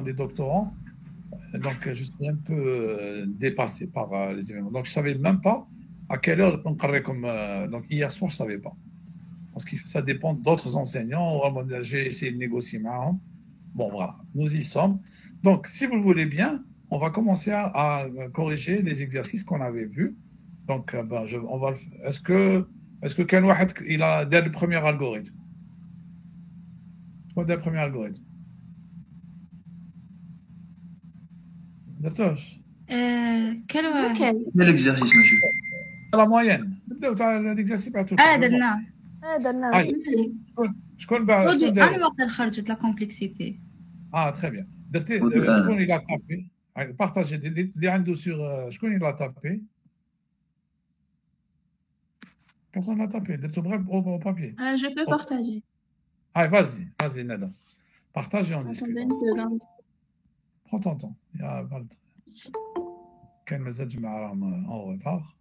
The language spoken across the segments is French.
des doctorants. Donc, je suis un peu dépassé par les événements. Donc, je ne savais même pas à quelle heure on parlait comme. Donc, hier soir, je ne savais pas. Parce que ça dépend d'autres enseignants. J'ai essayé de négocier maintenant. Bon, voilà, nous y sommes. Donc, si vous le voulez bien, on va commencer à corriger les exercices qu'on avait vus. Donc, on va est-ce que quelqu'un il a dès le premier algorithme? Quoi dès le premier algorithme? D'accord. quel واحد quel exercice, monsieur? La moyenne. L'exercice pas tout. درنا درناه. شكون انا دار؟ واقع خرجت لا كومبلكسيتي. très bien. Au-delà. شكون il a tapé? Partagez اللي عنده sur شكون il a tapé? Personne n'a tapé. درتو بغير au papier. Je peux partager. Allez, vas-y, Nada. Partage et on discute. Attendez une seconde. Prends ton temps. Il y a pas le temps. Quel message en retard?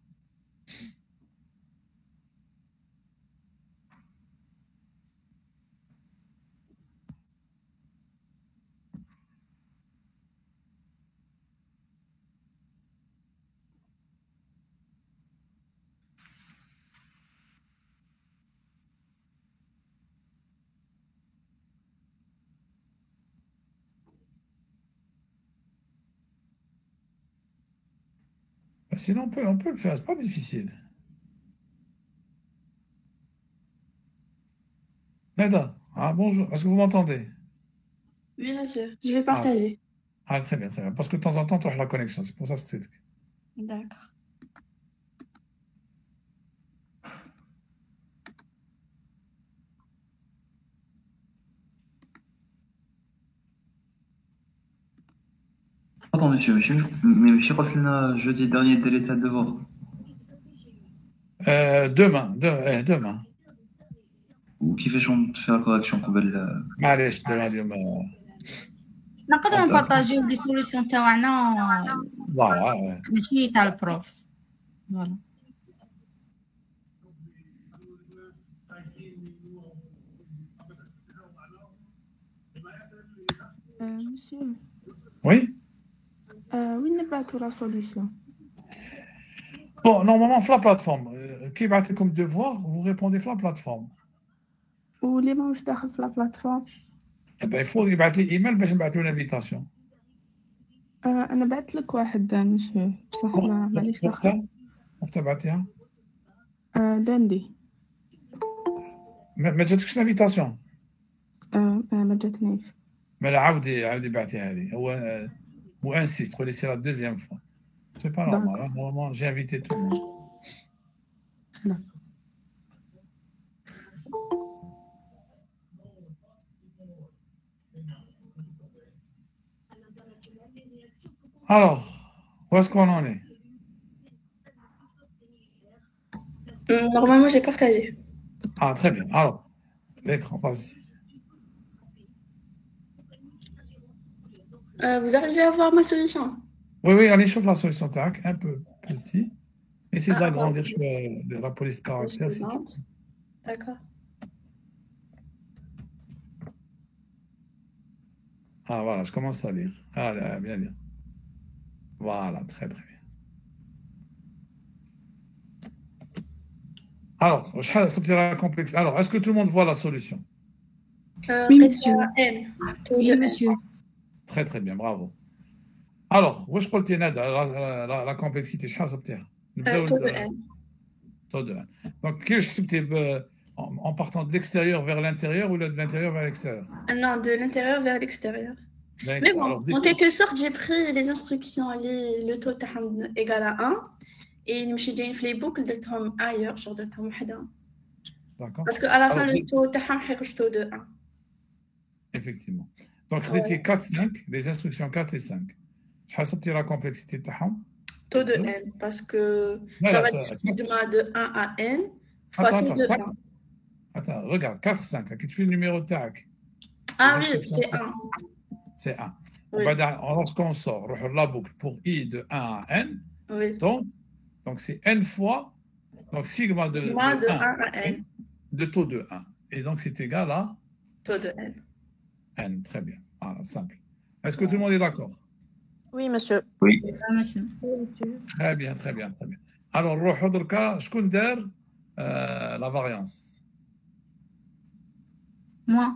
Sinon, on peut le faire, c'est pas difficile. Nada, bonjour, est-ce que vous m'entendez? Oui, monsieur. Je vais partager. Très bien, très bien. Parce que de temps en temps, tu as la connexion, c'est pour ça que c'est. D'accord. Pardon, monsieur, mais monsieur قلت لنا jeudi dernier dès l'état de devoir. Demain. وكيفاش نفي la correction قبل معليش درنا اليوم. نقدروا نبارطاجيو لي سوليسيون تاعنا فوالا. ماشي تاع البروف. فوالا. Monsieur, Oui? oui, نبعثوا la solution. Bon, normalement, la plateforme. Qui va être comme devoir, vous répondez la plateforme. واللي ماهوش داخل في la plateforme. Eh ben, il faut يبعث لي ايميل باش نبعث له l'invitation. أنا بعت لك واحد monsieur بصح مانيش داخل. وقت بعتيها؟ lundi. ما جاتكش l'invitation؟ ما جاتنيش. Mais عاودي بعتيها لي. Ou insiste, c'est la deuxième fois. C'est pas normal. Hein? Normalement, j'ai invité tout le monde. Non. Alors, où est-ce qu'on en est? Normalement, j'ai partagé. Très bien. Alors, l'écran, vas-y. Vous arrivez à voir ma solution? Oui, allez sur la solution TAC, un peu petit. Essayez d'agrandir la police de caractère. D'accord. Voilà, je commence à lire. Allez, bien lire. Voilà, très bien. Alors, est-ce que tout le monde voit la solution? Oui, monsieur. Oui, monsieur. Très bien, bravo. Alors, واش قلتي ندى la complexité شحال حسبتيها؟ Taux de n. Taux de n. Donc, كيفاش حسبتي en partant de l'extérieur vers l'intérieur ou de l'intérieur vers l'extérieur? Non, de l'intérieur vers l'extérieur. Mais bon, en quelque sorte, j'ai pris les instructions, le taux égal à 1, et je me suis les boucles de ailleurs, genre de temps D'accord. Parce qu'à la fin, le taux est taux de 1. Effectivement. Donc, c'était 4, 5, les instructions 4 et 5. Je حسبتي la complexité تاعهم. Taux de n, parce que ça va être sigma de 1 à n fois taux de 1. Attends, regarde, 4, 5, qui te fait le numéro TAC? Ah oui, c'est 1. C'est 1. Oui. Lorsqu'on sort la boucle pour i de 1 à n, oui. donc c'est n fois, donc sigma de 1 à n. De taux de 1. Et donc c'est égal à taux de n. N, très bien. Voilà, simple. Est-ce que tout le monde est d'accord? Oui, monsieur. Oui. monsieur. Très bien, très bien, très bien. Alors, نروحوا دركا شكون دار la variance? Moi.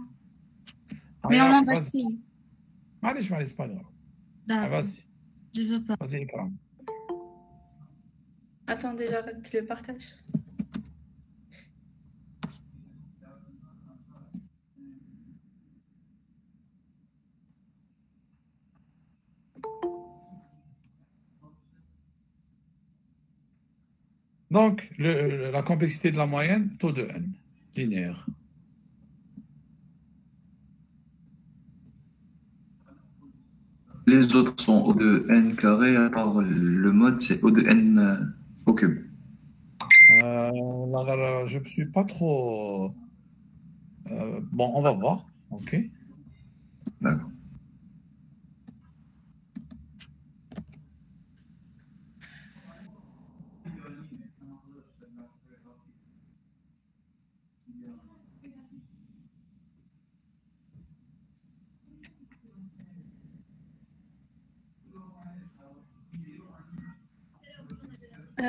Mais on en a ici. معليش معليش pas grave. D'accord. Vas-y, Je veux pas. vas-y Ikram. Attendez, j'arrête le partage. Donc, la complexité de la moyenne, taux de n, linéaire. Les autres sont O de n carré, à part le mode, c'est O de n au cube. Je ne suis pas trop... bon, on va voir. OK. D'accord.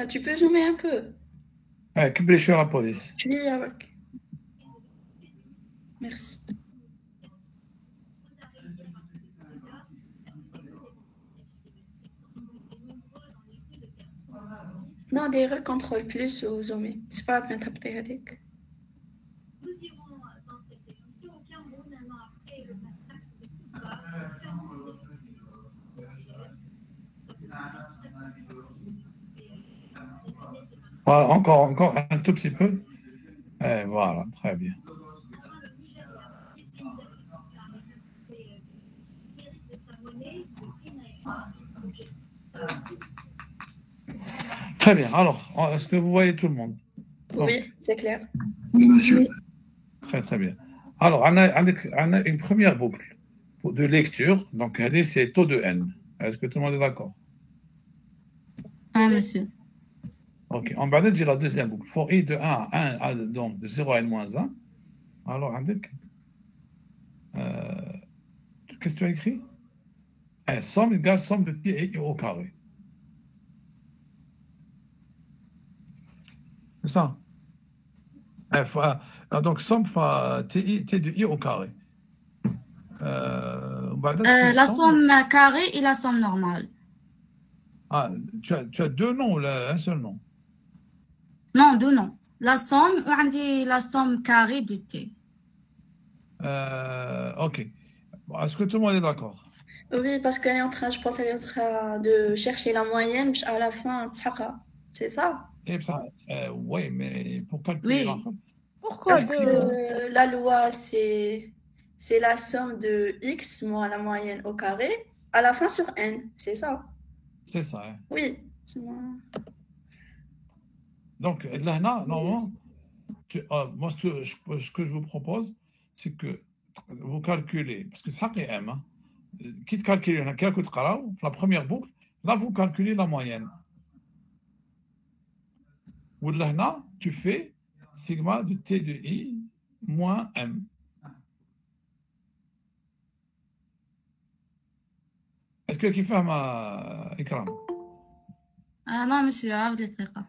Tu peux zoomer un peu? كبري شوية la police. Oui, avec. Merci. Non, داير contrôle plus ou zoomer. C'est pas la peine تحطي هذيك. Voilà, encore un tout petit peu. Et voilà, très bien. Très bien. Alors, est-ce que vous voyez tout le monde? Oui, c'est clair. Oui, monsieur. Très, très bien. Alors, on a une première boucle de lecture. Donc, c'est taux de n. Est-ce que tout le monde est d'accord? Ah, monsieur. Ok. En bas, j'ai la deuxième boucle. For i de 1 à 1, donc de 0 à n-1. Alors, qu'est-ce que tu as écrit? Somme égale somme de t et i au carré. C'est ça. Donc, somme t de i au carré. La somme carrée et la somme normale. Ah, tu as deux noms ou un seul nom? Non, deux noms. La somme ou on dit la somme carrée de t. Ok. Bon, est-ce que tout le monde est d'accord? Oui, parce qu'elle est en train, je pense qu'elle est en train de chercher la moyenne à la fin, c'est ça? Oui, mais pour calculer Oui. Pourquoi Parce que la loi, c'est la somme de x moins la moyenne au carré à la fin sur n, c'est ça? C'est ça. Hein. Oui, c'est moi. Donc, là, normalement, moi, ce que je vous propose, c'est que vous calculez, parce que ça c'est M, hein, quitte calculer la première boucle, là, vous calculez la moyenne. Ou là, tu fais sigma de t de i moins m. Est-ce que tu fais ma écran? Non, monsieur, عاود دقيقة.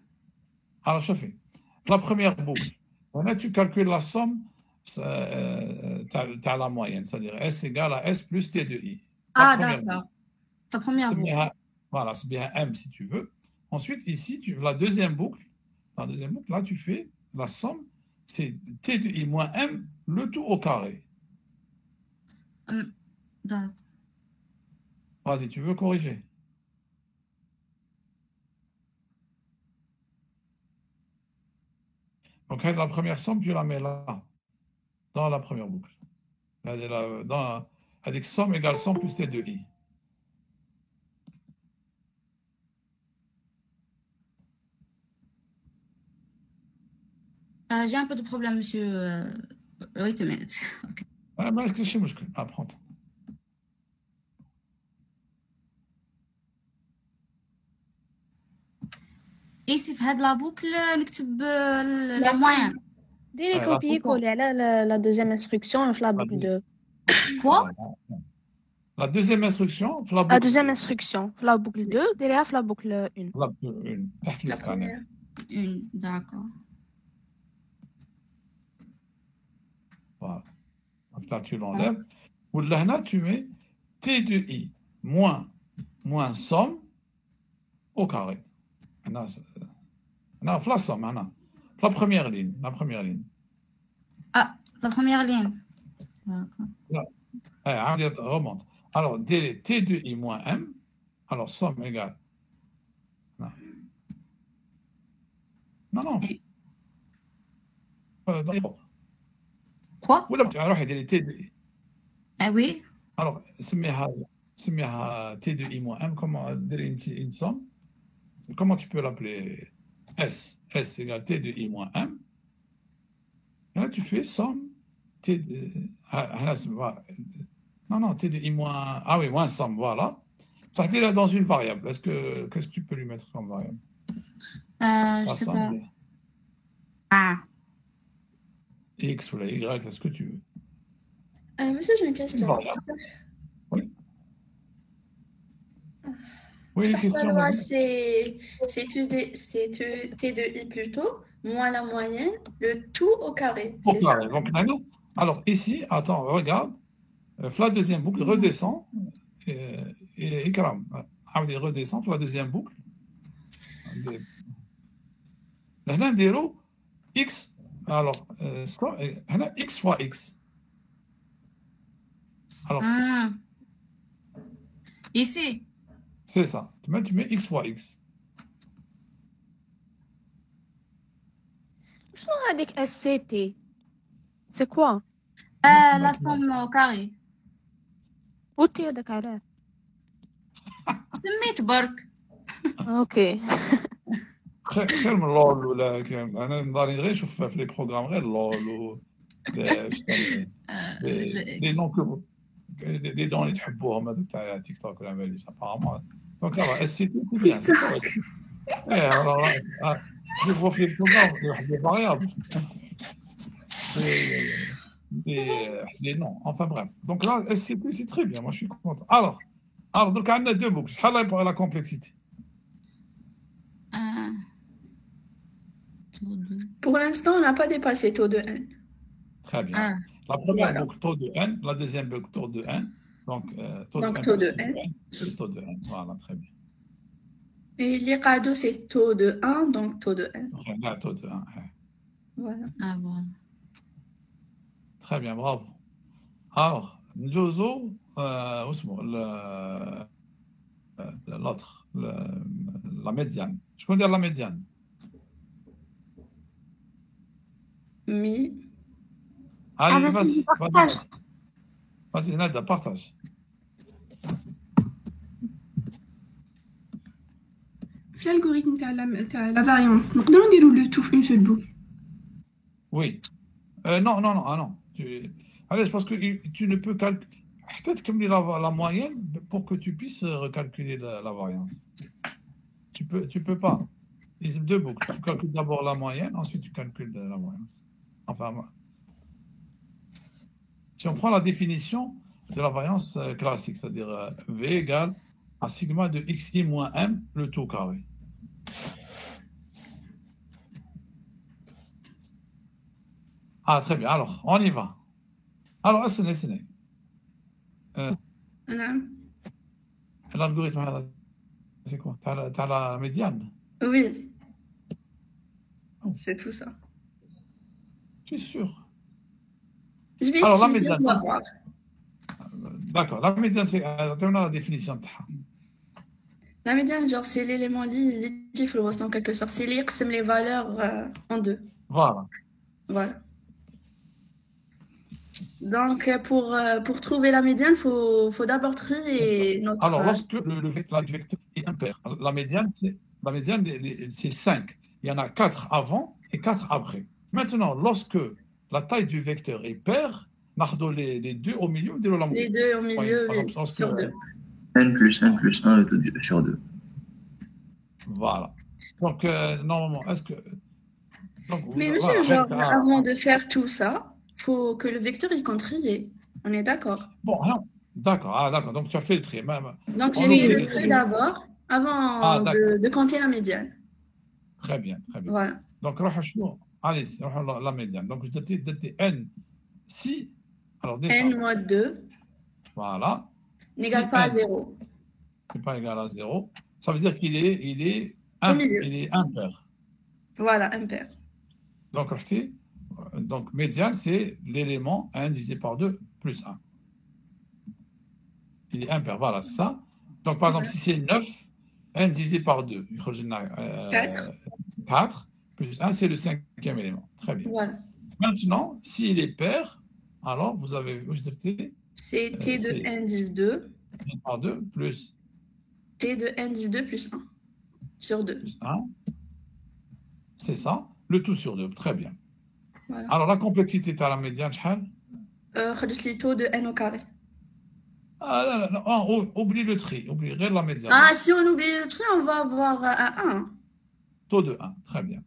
Alors, je fais la première boucle. Là, tu calcules la somme tu as la moyenne, c'est-à-dire S égale à S plus T de I. Ah, d'accord. Ta première boucle. Voilà, c'est bien M si tu veux. Ensuite, ici, la deuxième boucle, là, tu fais la somme, c'est T de I moins M, le tout au carré. D'accord. Vas-y, tu veux corriger? Donc, la première somme, tu la mets là, dans la première boucle. Avec somme égale somme plus T de I. J'ai un peu de problème, monsieur. Wait a minute. Okay. Apprends. ici في هاد لا بوكل نكتب لا موين ديري كوبي كولي على لا دوزيام انستركسيون في لا بوكل دو كوا La deuxième instruction, La deuxième instruction, la boucle 2, derrière la boucle 1. La boucle 1, تحت La le scanner. première. Une, d'accord. Voilà. Donc là, tu l'enlèves. Ou là, tu mets T de I moins somme au carré. Là, la somme, la première ligne. Ah, la première ligne. D'accord. Remonte. Alors, T de I moins M, alors somme égale. Non. Quoi? ولا روح ديري T de I. Ah oui. Alors, سميها T de I moins M, comment ديري une somme? Comment tu peux l'appeler? S égale T de I moins M. Et là, tu fais somme T de... Non, T de I moins... Ah oui, moins somme, voilà. Ça dit là dans une variable. Qu'est-ce que tu peux lui mettre comme variable? Je sais pas. Ah. X ou la Y, est-ce que tu veux? Monsieur, j'ai une question. Oui. Oui, une question. C'est T de I plutôt, moins la moyenne, le tout au carré. Au carré. Donc, alors, ici, attends, regarde. La deuxième boucle redescend. Et Ikram, redescend la deuxième boucle. Là, on a X. Alors, X fois X. Alors, ici. C'est ça. Tu mets X fois X. شنو هذيك SCT? C'est quoi? La somme au carré. قلتي هذاك علاه. سميت برك. اوكي. خير من لول ولا انا نضاري غير نشوف في لي بروغرام غير لول و لي نون لي دون اللي تحبوهم هذوك تاع تيك توك ولا ماليش ابارامون دونك اس سي تي سي بيان سي كوريكت جو فوا في البروغرام واحد لي فاريابل les noms, enfin bref. Donc là, SCT, c'est très bien, moi je suis content. Alors donc on a deux boucles. Quelle est la complexité? Pour l'instant, on n'a pas dépassé taux de N. Très bien. La première boucle, taux de N. La deuxième boucle, taux de N. Donc, taux de N. Taux de N. Voilà, très bien. Et l'Iqado, c'est taux de 1, donc taux de N. Là, taux de 1. Voilà. Ah, voilà. Très bien, bravo. Alors, Njozo, l'autre, la médiane. Je peux dire la médiane. Mi. Allez, vas-y, Nada, partage. في l'algorithme تاع la variance نقدروا نديروا le tout une seule boucle. Oui. Non. Allez, parce que tu ne peux calculer. Peut-être comme la moyenne pour que tu puisses recalculer la variance. Tu peux pas. Ils ont deux boucles. Tu calcules d'abord la moyenne, ensuite tu calcules la variance. Enfin, si on prend la définition de la variance classique, c'est-à-dire V égale à sigma de xi moins m, le tout carré. Ah, très bien. Alors, on y va. Alors, اسني. L'algorithme, c'est quoi? T'as la médiane? Oui. C'est tout ça. Tu es sûr? Je vais alors, la essayer médiane. de voir. D'accord. La médiane, c'est la définition. La médiane, genre, c'est l'élément en quelque sorte. C'est l'X les valeurs en deux. Voilà. Donc, pour trouver la médiane, il faut d'abord trier notre... Alors, lorsque le vecteur est impair, la médiane, c'est 5. Il y en a 4 avant et 4 après. Maintenant, lorsque la taille du vecteur est paire, on a les deux au milieu. Les deux au milieu, sur 2. N plus 1 plus 1 sur 2. Voilà. Donc, normalement, est-ce que... Donc, mais monsieur, genre, avant de faire tout ça, il faut que le vecteur il compte trier. On est d'accord? Bon, D'accord, ah, d'accord. Donc tu as fait le tri. Donc j'ai fait le tri d'abord, avant de compter la médiane. Très bien, très bien. Voilà. Donc, allez-y, la médiane. Donc, je donne N. Si, alors N moins 2. Voilà. N'égale pas à 0. C'est pas égal à 0. Ça veut dire qu'il est, il est impair. Voilà, impair. Donc, médiane, c'est l'élément 1 divisé par 2 plus 1. Il est impair, voilà, c'est ça. Donc, par exemple, si c'est 9, 1 divisé par 2, 4, plus 1, c'est le cinquième élément. Très bien. Voilà. Maintenant, s'il est pair, alors vous avez... C'est T de N div 2. Par 2 plus... T de N div 2 plus 1 sur 2. Plus 1. C'est ça. Le tout sur 2. Très bien. Voilà. Alors, la complexité de la médiane, خرجت لي taux de N au carré. Ah, non, oublie le tri. Oublie la médiane. Ah, si on oublie le tri, on va avoir un 1. Taux de 1. Très bien.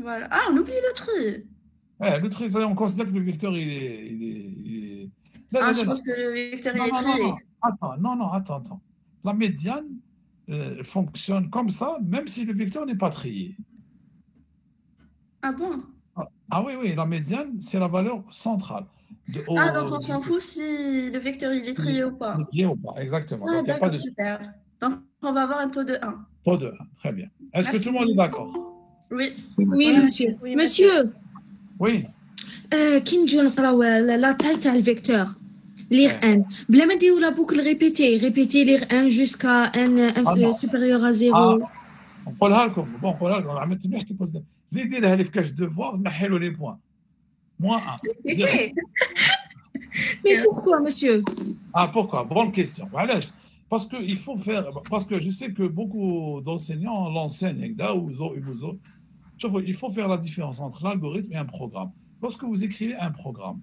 Voilà. Ah, on oublie le tri. Le tri, on considère que le vecteur, il est... Je pense que le vecteur, il est trié. Attends. La médiane fonctionne comme ça, même si le vecteur n'est pas trié. Ah bon? Ah oui, la médiane, c'est la valeur centrale. Donc on s'en fout si le vecteur, il est trié ou pas. Trié ou pas, exactement. Ah, d'accord, super. Donc, on va avoir un taux de 1. Taux de 1, très bien. Est-ce que tout le monde est d'accord? Oui. Oui, monsieur. Monsieur. Oui. كي نجيو نقراو لا تاي تاع الفيكتور ليغ ان بلا ما نديرو لا بوكل ريبيتي ليغ ان جوسكا ان سوبيريور ا 0 نقولها لكم عملت مليح كي بوز اللي يديرها لي في كاش ديفوار نحي له لي بوان moins 1. Mais pourquoi, monsieur? Pourquoi? Bonne question. Parce que je sais que beaucoup d'enseignants l'enseignent. Il faut faire la différence entre l'algorithme et un programme. Lorsque vous écrivez un programme,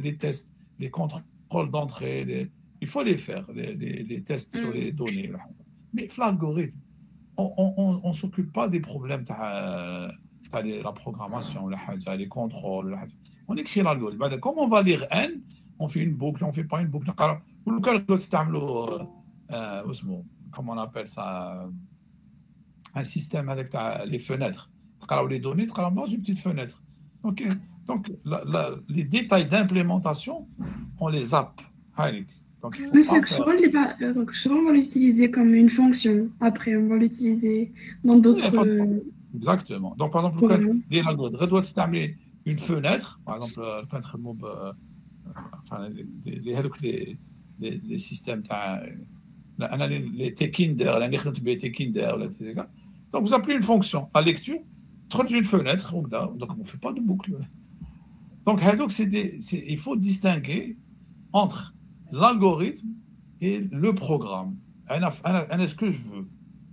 les tests, les contrôles d'entrée, il faut les faire, les tests sur les données. Mais l'algorithme, on ne s'occupe pas des problèmes de la programmation, les contrôles. On écrit l'algorithme. Comme on va lire N, on fait une boucle, on ne fait pas une boucle. Comment on appelle ça? Un système avec les fenêtres. Les données dans une petite fenêtre. Donc les détails d'implémentation, on les zappe. Monsieur, on va l'utiliser comme une fonction. Après, on va l'utiliser dans d'autres... Exactement. Donc, par exemple, doit s'établir une fenêtre. Par exemple, les systèmes, les T-Kinder, donc vous appelez une fonction. La lecture, une fenêtre, donc on ne fait pas de boucle. Donc, il faut distinguer entre l'algorithme et le programme. Est-ce que je veux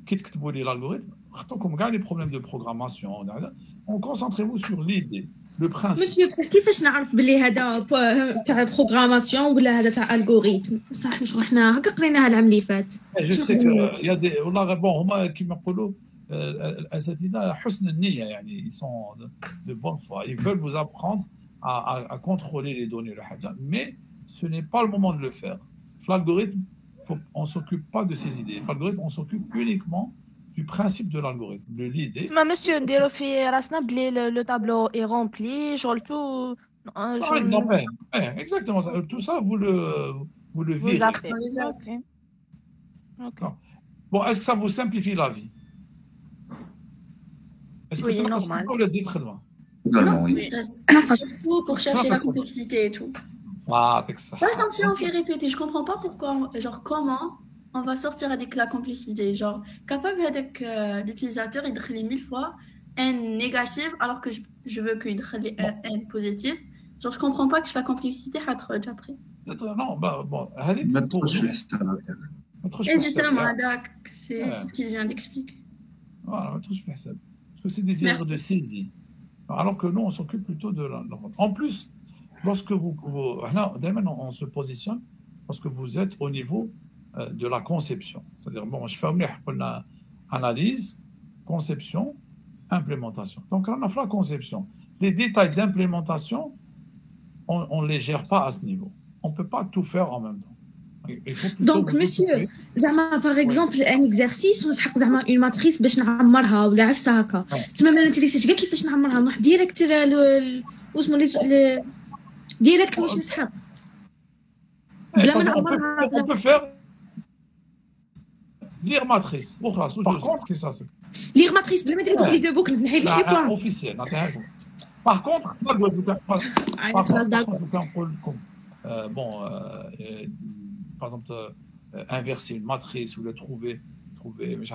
quitte l'algorithme? Comme les problèmes de programmation, concentrez-vous sur l'idée, le principe. Monsieur, كيفاش نعرف بلي هذا تاع programmation ولا هذا تاع algorithme؟ صح شو حنا هكا قريناها العام اللي فات. Je sais que y a des والله bon هما كيما يقولوا الأساتذة حسن النية يعني ils sont de bonne foi, ils veulent vous apprendre à contrôler les données mais ce n'est pas le moment de le faire. L'algorithme, on s'occupe pas de ces idées. L'algorithme, on s'occupe uniquement du principe de l'algorithme, de l'idée. Monsieur, le tableau est rempli, tout. Par exemple, exactement ça. Tout ça, vous le virez. Okay. Bon, est-ce que ça vous simplifie la vie? Est-ce que normal. Également, oui. Surtout pour chercher la complexité et tout. Par exemple, si on fait répéter, je comprends pas pourquoi, comment on va sortir avec la complexité, capable avec l'utilisateur il décrit 1000 fois n négative alors que je veux qu'il décrit n positive. Je comprends pas que la complexité هتخرج après. Non, bon, et justement, c'est ce qu'il vient d'expliquer. Voilà, parce que c'est des erreurs de saisie. Alors que nous, on s'occupe plutôt de en plus, lorsque on se positionne, lorsque vous êtes au niveau de la conception. C'est-à-dire, je fais une analyse, conception, implémentation. Donc, on a fait la conception. Les détails d'implémentation, on les gère pas à ce niveau. On peut pas tout faire en même temps. Donc, monsieur, par exemple, un exercice, on a une matrice باش نعمرها ولا عفسه هكا. تما ما نتريسيش كاع كيفاش نعمرها نروح ديريكت واسمو ديريكت واش نسحب. بلا ما نعمرها. On peut faire lire matrice. Par contre, c'est ça. Lire matrice بلا ما ندير لي دو بوك نحيد لي بلان. Officiel. Par contre, ça doit bon, par exemple, inverser une matrice ou le trouver, mais je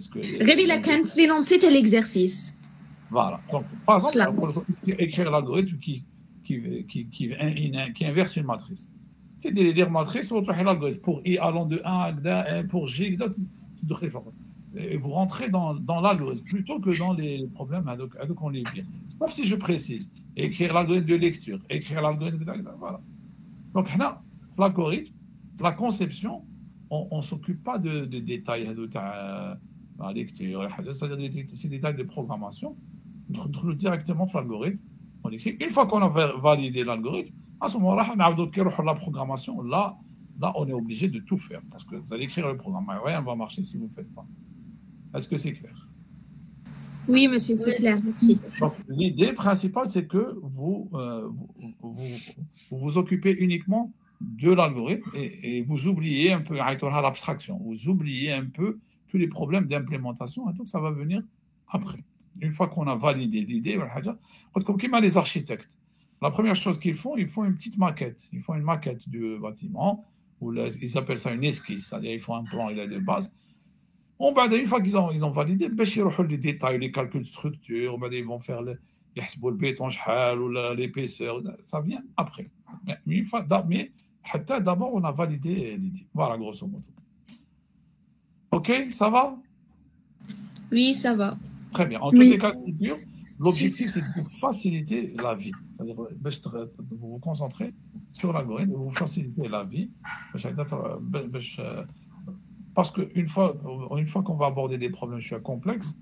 ce que. Réveille la canne, c'est l'exercice. Voilà. Donc, par exemple, écrire l'algorithme qui inverse une matrice. C'est des lire matrice ou l'algorithme pour i allant de 1 pour g, et vous rentrez dans l'algorithme plutôt que dans les problèmes qu'on les vient. Sauf si je précise, écrire l'algorithme de lecture, écrire l'algorithme voilà. Donc là, l'algorithme, la conception, on s'occupe pas de détails de la lecture, c'est-à-dire ces détails de programmation. On trouve directement sur l'algorithme, on écrit. Une fois qu'on a validé l'algorithme, à ce moment-là, on a la programmation. Là, on est obligé de tout faire parce que vous allez écrire le programme, rien ne va marcher si vous ne le faites pas. Est-ce que c'est clair? Oui, monsieur, c'est clair. Merci. L'idée principale, c'est que vous vous occupez uniquement de l'algorithme et vous oubliez un peu l'abstraction, vous oubliez un peu tous les problèmes d'implémentation et tout ça va venir après. Une fois qu'on a validé l'idée, comme les architectes, la première chose qu'ils font, ils font une petite maquette. Ils font une maquette du bâtiment, ou ils appellent ça une esquisse, c'est-à-dire ils font un plan, il a de base. Bon, une fois qu'ils ont validé, les détails, les calculs de structure, ils vont faire le béton ou l'épaisseur, ça vient après. Mais une fois, d'abord, on a validé l'idée. Voilà, grosso modo. Ok, ça va? Oui, ça va. Très bien. En tous les cas de figure, l'objectif, c'est de vous faciliter la vie. C'est-à-dire, vous vous concentrez sur l'algorithme, vous facilitez la vie. Parce qu'une fois qu'on va aborder des problèmes complexes,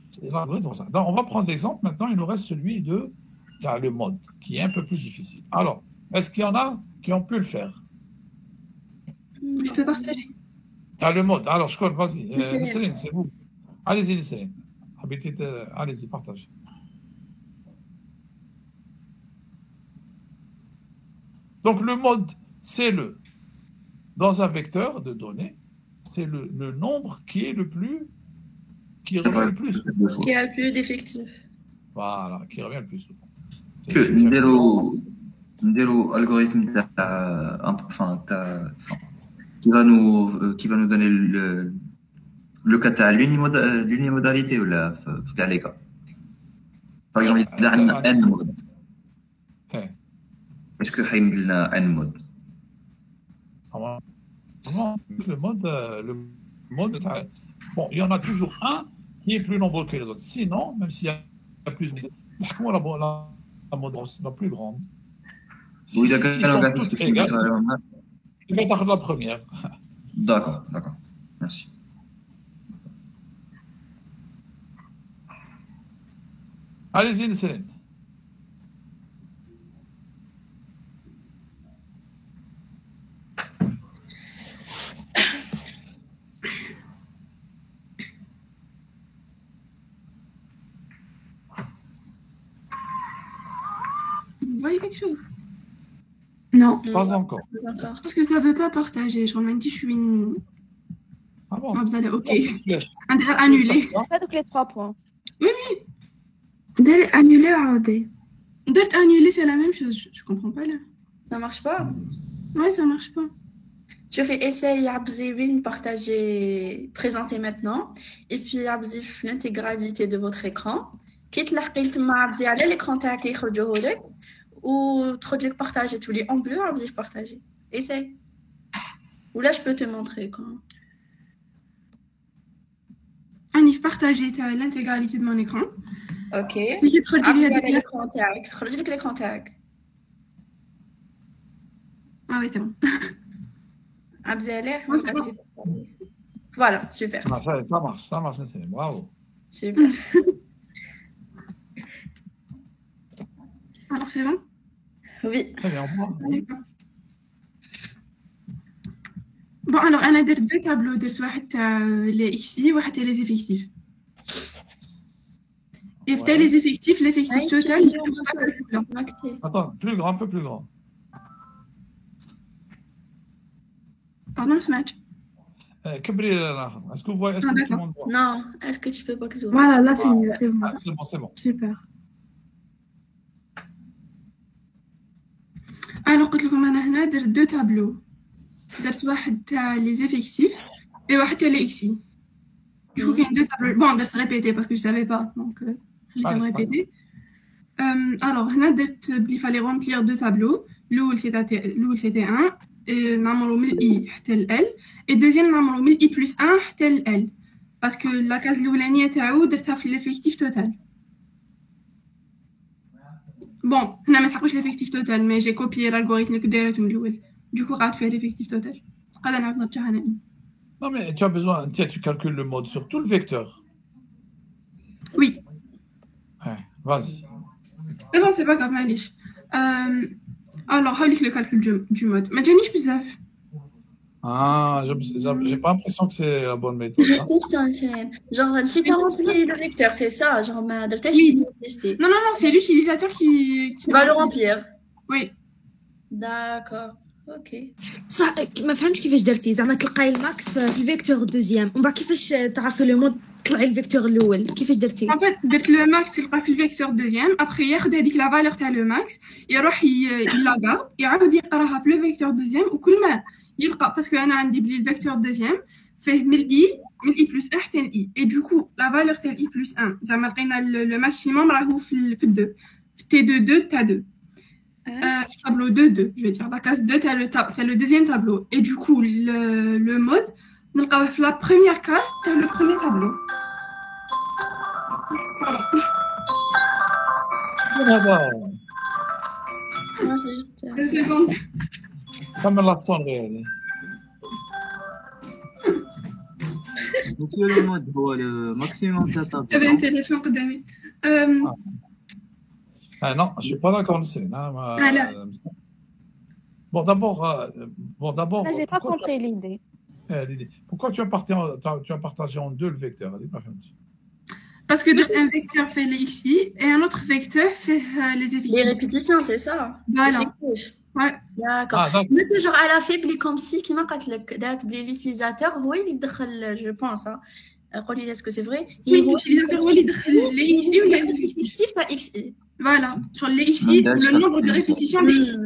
c'est l'algorithme. Donc, on va prendre l'exemple. Maintenant, il nous reste celui de le mode, qui est un peu plus difficile. Alors, est-ce qu'il y en a qui ont pu le faire? Je peux partager. Le mode. Alors, je crois, vas-y. Céline, c'est vous. Allez-y, Céline. Allez-y, partagez. Donc, le mode, c'est dans un vecteur de données, c'est le nombre qui est qui revient le plus. Qui a le plus d'effectifs. Voilà, qui revient le plus souvent. Ndero algorithme qui va nous donner le cas de l'unimodalité ou la les cas. Par exemple, il y a un mode. Est-ce que il y a un mode? Le mode, bon, il y en a toujours un qui est plus nombreux que les autres. Sinon, même s'il y a plus de la mode la plus grande. Oui, si sont toutes égales, il va être la première. D'accord. Merci. Allez-y, Céline. Vous voyez quelque chose? Non. Pas encore. Parce que ça ne veut pas partager. Je me dis, je suis une. Ah bon, vous allez, ok. On dirait annuler. Pas donc les 3 points. Oui. Annuler, regardez. D'être annulé, c'est la même chose. Je comprends pas là. Ça marche pas? Ouais, ça marche pas. Je fais essayer Abzewin, partager, présenter maintenant. Et puis Abzif l'intégralité de votre écran. Quitte l'article Abzi à l'écran تاعك يخرجوه لك وتخرج لك partager tous les en bleu Abzif partager. Essaye. Ou là je peux te montrer quand. Anif partager l'intégralité de mon écran. OK. Puis تخرج لي هذاك l'écran تاعك. خرج لك l'écran تاعك. Ah oui, c'est bon. Voilà, super. Ah, ça marche, c'est bravo. Super. Alors, c'est bon? Oui. Très bien, Bon, alors, on a deux tableaux. Les XI et les effectifs. Et les effectifs, l'effectif total. Attends, plus grand, un peu plus grand. Pardon, ce match. Est-ce que vous voyez, est-ce que tout le monde voit? Non, est-ce que tu peux pas que zoomer? Voilà, là c'est mieux, c'est bon. C'est bon. Super. Alors, قلت لكم أنا هنا درت deux tableaux. درت واحد تاع les effectifs et واحد تاع les XI. Je trouve qu'il y a deux tableaux. Bon, درت répéter parce que je savais pas, donc خليتهم répéter. Alors, هنا درت il fallait remplir deux tableaux. الأول c'était 1 et نعملو من I حتى ل L et deuxième نعملو من I plus 1 حتى ل L parce que la case الأولانية تاعو درتها في l'effectif total. Bon, هنا ما سحقوش l'effectif total mais j'ai copié l'algorithme que دايرته من الأول. Du coup قعدت فيه l'effectif total. قاعدة نعرف نرجعها أنا. Non mais tu as besoin, tu calcules le mode sur tout le vecteur. Oui. Ouais, vas-y. Mais bon, c'est pas grave, معليش. Alors, هاوليك le calcul du mode. ما جانيش بزاف. Ah, j'ai pas l'impression que c'est la bonne méthode. Je constate, genre, si tu as rempli le vecteur, c'est ça, genre, ma delta, je peux tester. Non, c'est l'utilisateur qui va le remplir. Oui. D'accord. Ok. صح ما فهمتش كيفاش درتي زعما تلقاي الماكس في الفيكتور دوزيام ومن بعد كيفاش تعرفي لو مود تطلعي الفيكتور الاول كيفاش درتي en fait درت لو ماكس تلقى في الفيكتور دوزيام ابري ياخذ هذيك لا فالور تاع لو ماكس يروح يلاغا يعاود يقراها في لو فيكتور دوزيام وكل ما يلقى باسكو انا عندي بلي الفيكتور دوزيام فيه من اي بلس 1 حتى اي اي دوكو لا فالور تاع اي بلس 1 زعما لقينا لو ماكسيموم راهو في 2 في تي 2 تاع 2 tableau 2, je vais dire, la case 2, c'est le deuxième tableau. Et du coup, le mode, on a la première case, c'est le premier tableau. Voilà. Non, c'est juste... Une seconde. Comme la sonnerie. Monsieur le mode, le maximum de tableau. J'avais un téléphone قدامي. Ah non, je ne suis pas d'accord. Bon, d'abord. Je n'ai pas compris l'idée. Pourquoi tu as partagé en deux le vecteur? Parce que un vecteur fait les XI et un autre vecteur fait les effectifs. Les répétitions, c'est ça. Voilà. Ouais. D'accord. Mais c'est genre, elle a fait comme si, qui m'a dit l'utilisateur, oui, il décale, je pense. Est-ce que c'est vrai? Oui, l'utilisateur, oui, il décale les XI ou les effectifs à XI. Voilà, sur les XI, le nombre de répétitions des XI.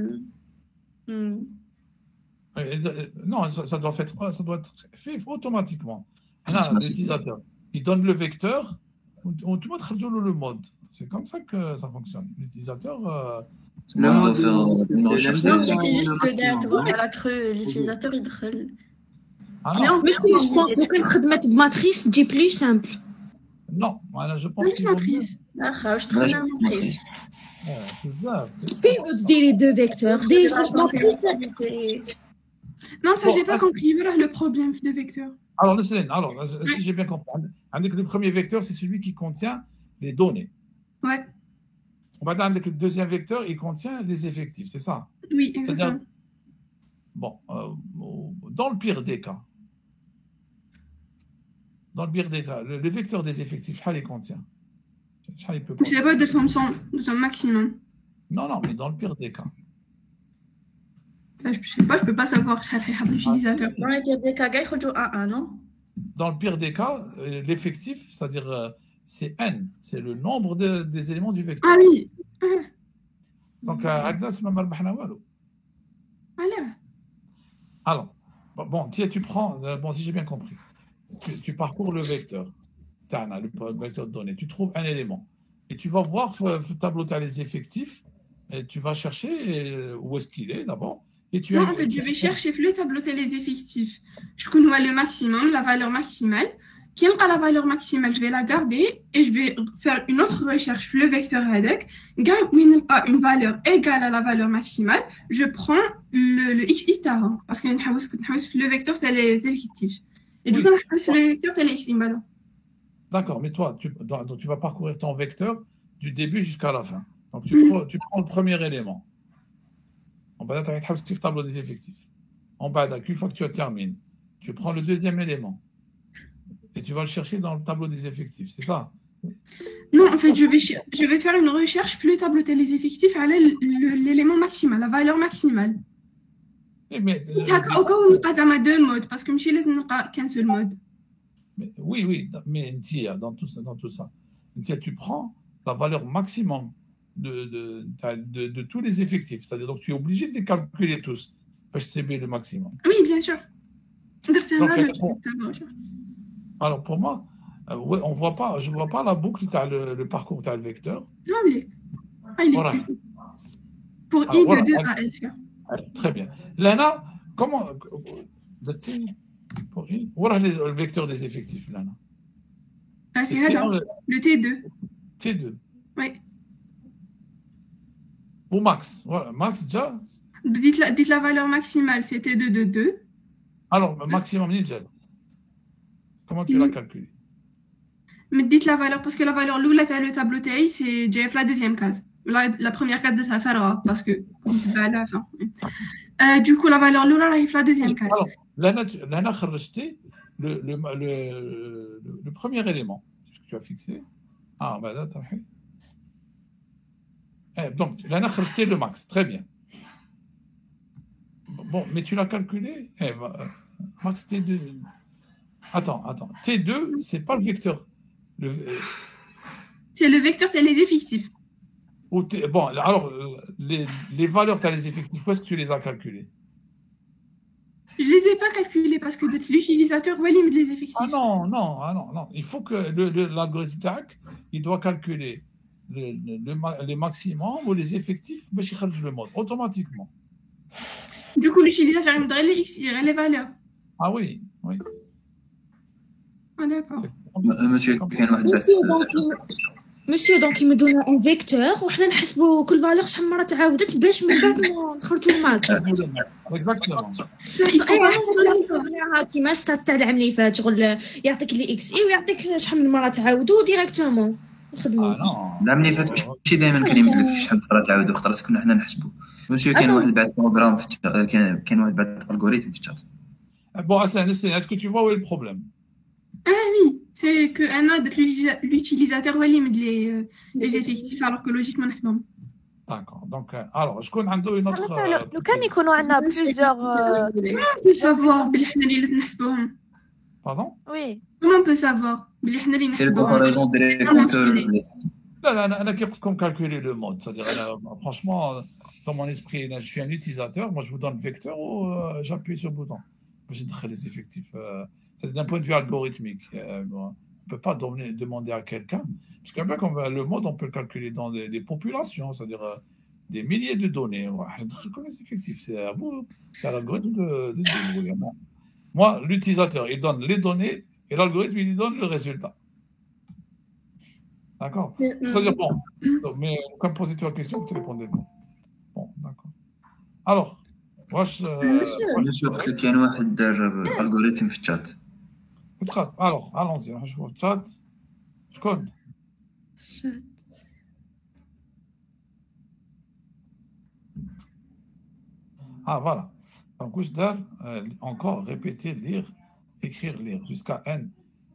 Non, ça doit être fait automatiquement. L'utilisateur, il donne le vecteur, on te montre le mode. C'est comme ça que ça fonctionne. L'utilisateur... Le mode, c'est juste que elle a cru l'utilisateur, il décale. Mais je pense que quand tu mets une matrice, c'est plus simple. Non, je pense que matrice. Je trouve une matrice. Puis vous les deux vecteurs. Non, ça j'ai pas compris. Voilà le problème de vecteur. Alors, si j'ai bien compris, le premier vecteur, c'est celui qui contient les données. Ouais. Le deuxième vecteur, il contient les effectifs, c'est ça? Oui, exactement. Bon, dans le pire des cas, le vecteur des effectifs, il contient. C'est pas de son maximum. Non, mais dans le pire des cas. Je sais pas, je peux pas savoir l'utilisateur. Dans le pire des cas, il faut jouer à 1, non? Dans le pire des cas, l'effectif, c'est-à-dire c'est n, c'est le nombre des éléments du vecteur. Ah oui. Donc, Agnes, ma marbahna walou. Alors, bon, tu prends, bon, si j'ai bien compris, tu parcours le vecteur, le vecteur de données, tu trouves un élément, et tu vas voir le tableau, tu as les effectifs, et tu vas chercher où est-ce qu'il est d'abord. Non, en fait, je vais chercher le tableau les effectifs. Je connais le maximum, la valeur maximale. Qui a la valeur maximale, je vais la garder et je vais faire une autre recherche le vecteur avec. Gagne une valeur égale à la valeur maximale. Je prends le XI avant parce que le vecteur, c'est les effectifs. Et du coup, le vecteur, c'est les XI. D'accord, mais toi, tu vas parcourir ton vecteur du début jusqu'à la fin. Donc, tu prends le premier élément. On va être le tableau des effectifs. En bas, une fois que tu termines, tu prends le deuxième élément et tu vas le chercher dans le tableau des effectifs. C'est ça? Non, en fait, je vais faire une recherche sur le tableau des effectifs à l'élément maximal, la valeur maximale. Mais, au cas où on passe à deux modes, parce que je ne sais pas qu'un seul mode. Oui, mais dans tout ça, tu prends la valeur maximum de tous les effectifs. C'est-à-dire donc tu es obligé de les calculer tous. HCB le maximum. Oui, bien sûr. Alors pour moi, je ne vois pas la boucle, le parcours, tu as le vecteur. Non, voilà. Pour I de 2 à L. Très bien. Lana, comment. Pour I, voilà le vecteur des effectifs, Lana. C'est le T2. T2. Oui. Ou max. Voilà, max déjà. Dites la valeur maximale, c'est T2 de 2. Alors, maximum ninja. Comment tu l'as calculé? Mais dites la valeur, parce que la valeur l'oula le tableau TI, c'est JF la deuxième case. La première case de sa fera, parce que du coup, la valeur l'oula arrive la deuxième case. Alors, là, on a rejeté le premier élément que tu as fixé. Ah, bah là, donc, là, on a rejeté le max. Très bien. Bon, mais tu l'as calculé. Max T2. Attends. T2, c'est pas le vecteur. C'est le vecteur, t'as les effectifs. Bon, alors, les valeurs, tu as les effectifs. Où est-ce que tu les as calculés? Je ne les ai pas calculés parce que l'utilisateur va limiter les effectifs. Ah non. Il faut que l'algorithme TAC, il doit calculer les maximums ou les effectifs, mais il charge le mode automatiquement. Du coup, l'utilisateur, il me donne les X, il les valeurs. Ah oui. Ah d'accord. Monsieur, donc il me donne un vecteur وحنا نحسبوا كل فالور شحال مرة تعاودت باش من بعد نخرجوا الماكس. Exactement. كيما ستات تاع العام اللي فات شغل يعطيك لي اكس اي ويعطيك شحال من مرة تعاودوا ديريكتومون نخدموا. العام اللي فات ماشي دائما كان يمد لك شحال مرة تعاودوا خاطر كنا حنا نحسبوا. monsieur كاين واحد بعد بروغرام كاين واحد بعد الغوريثم في الشات. Bon, est-ce que tu vois où est le problème? Ah oui, c'est que l'utilisateur va limiter les effectifs alors que logiquement c'est bon. D'accord. Donc, alors, je connais une autre. لو كان يكونوا عندنا plusieurs. Comment on peut savoir بلي حنا اللي نحسبوهم؟ Pardon? Oui. Comment on peut savoir بلي حنا اللي نحسبوهم؟ Là, on a comme calculer le mode. C'est-à-dire, franchement, dans mon esprit, je suis un utilisateur. Moi, je vous donne le vecteur ou j'appuie sur le bouton. J'ai les effectifs. C'est d'un point de vue algorithmique. On ne peut pas demander à quelqu'un. Parce qu'un peu comme le mode, on peut le calculer dans des populations, c'est-à-dire des milliers de données. Je connais les effectifs. C'est à vous, c'est à l'algorithme de se débrouiller. Moi, l'utilisateur, il donne les données et l'algorithme, il lui donne le résultat. D'accord? C'est-à-dire, bon, mais comme posez-tu la question, tu répondais non. Bon, d'accord. Alors, monsieur, كاين واحد دار الغوريثم في الشات. Alors, allons-y, je vois le chat. Je connais. Ah, voilà. Donc, je dois encore répéter, lire, écrire, lire, jusqu'à N.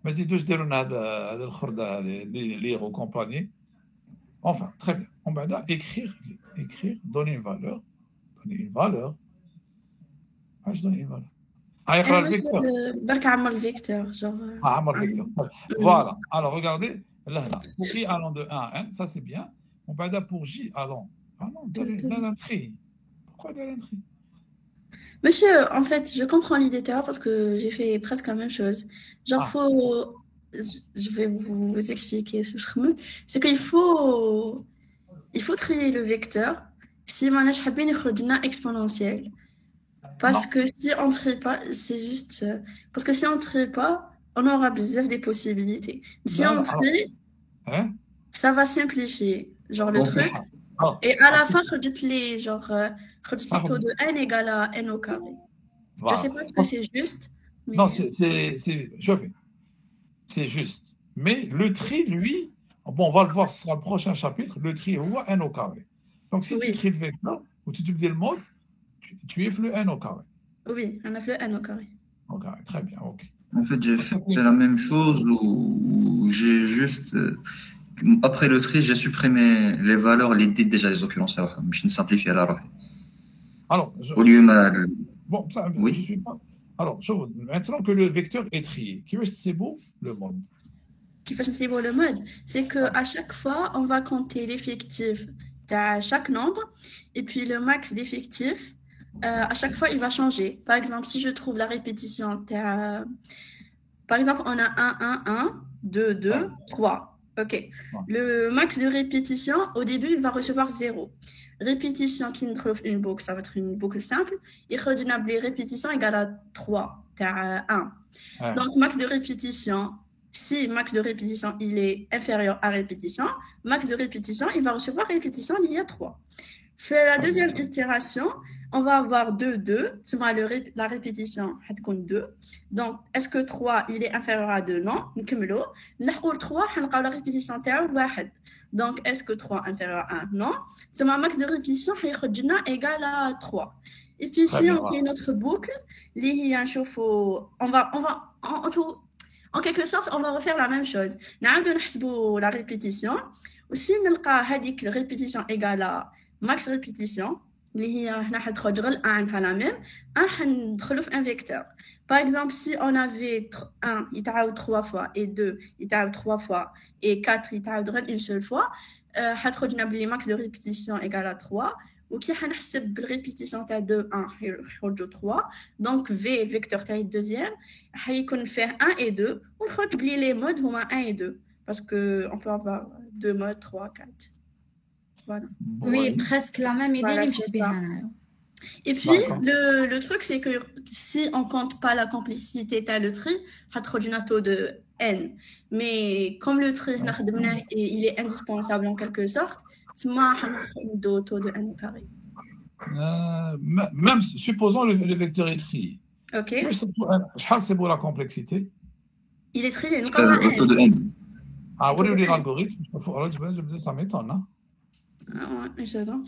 Mais si je donne lire aux compagnies. Enfin, très bien. On va écrire, donner une valeur. Je donne une valeur. عمر الفيكتور عمر الفيكتور. Voilà. Alors regardez là. Pour I allant de 1 à N, ça c'est bien. On va dire pour J allant. Ah non, dans l'entrée. Pourquoi dans l'entrée? Monsieur, en fait, je comprends l'idée parce que j'ai fait presque la même chose. Je vais vous expliquer ce chemin. C'est qu'il faut trier le vecteur. Si on a حابين يخرج لنا exponentiel. Parce que si on ne trie pas, c'est juste... Parce que si on ne trie pas, on aura des possibilités. Si on trie, ça va simplifier genre le truc. Et à la fin, le taux de n égale à n au carré. Je ne sais pas si c'est juste. Mais... Non, c'est juste. Mais le tri, lui, bon, on va le voir sur le prochain chapitre, le tri est n au carré. Donc si tu tries le vecteur, ou tu dis le mode, tu es le n au carré. Oui, on a fait le n au carré. Au carré, très bien, ok. En fait, j'ai fait la même chose où j'ai juste, après le tri, j'ai supprimé les valeurs, les dites déjà les occurrences. Je ne simplifie à la roue. Alors, Au lieu bon, ça, oui. Je suis pas. Alors, maintenant que le vecteur est trié, c'est beau le mode. Qui fait c'est beau le mode, c'est que à chaque fois, on va compter l'effectif de chaque nombre et puis le max d'effectifs. À chaque fois, il va changer. Par exemple, si je trouve la répétition, par exemple, on a 1, 1, 1, 2, 2, 3. OK. Le max de répétition, au début, il va recevoir 0. Répétition qui nous trouve une boucle, ça va être une boucle simple. Il redonne les répétitions égale à 3, 1. Donc, max de répétition, si max de répétition, il est inférieur à répétition, max de répétition, il va recevoir répétition liée à 3. Fait la deuxième itération, on va avoir 2, 2. La répétition, 2. Donc, est-ce que 3, il est inférieur à 2? Non. Nous avons 3, on a la répétition 1. Donc, est-ce que 3 est inférieur à 1? Non. C'est ma max de répétition égale à 3. Et puis, si on fait une autre boucle, en quelque sorte, on va refaire la même chose. Nous allons la répétition. Si nous avons la répétition égale à max répétition, اللي هي هنا حتخرج غير عندها la même ندخلوا في un vecteur. Par exemple, si on avait 1 يتعاود 3 fois et 2 يتعاود 3 fois et 4 يتعاود غير une seule fois, حتخرج لنا بلي max de répétition égale à 3 وكي حنحسب بالريبيتيسيون تاع 2 1 يخرجوا 3. Donc v vecteur تاع الدوزيام حيكون فيه 1 et 2 ونخرج بلي les modes هما 1 et 2 parce que on peut avoir 2 modes 3 4. Voilà. Oui, presque la même idée. Voilà, et puis, le truc, c'est que si on ne compte pas la complicité de le tri, on a un taux de n. Mais comme le tri, il est indispensable en quelque sorte, on a un taux de n au carré. Même supposons le vecteur est trié. Ok. C'est pour la complexité. Il est trié, nous avons un taux de n. Ah, vous voulez l'algorithme? Ça m'étonne, hein? Ah ouais, une seconde.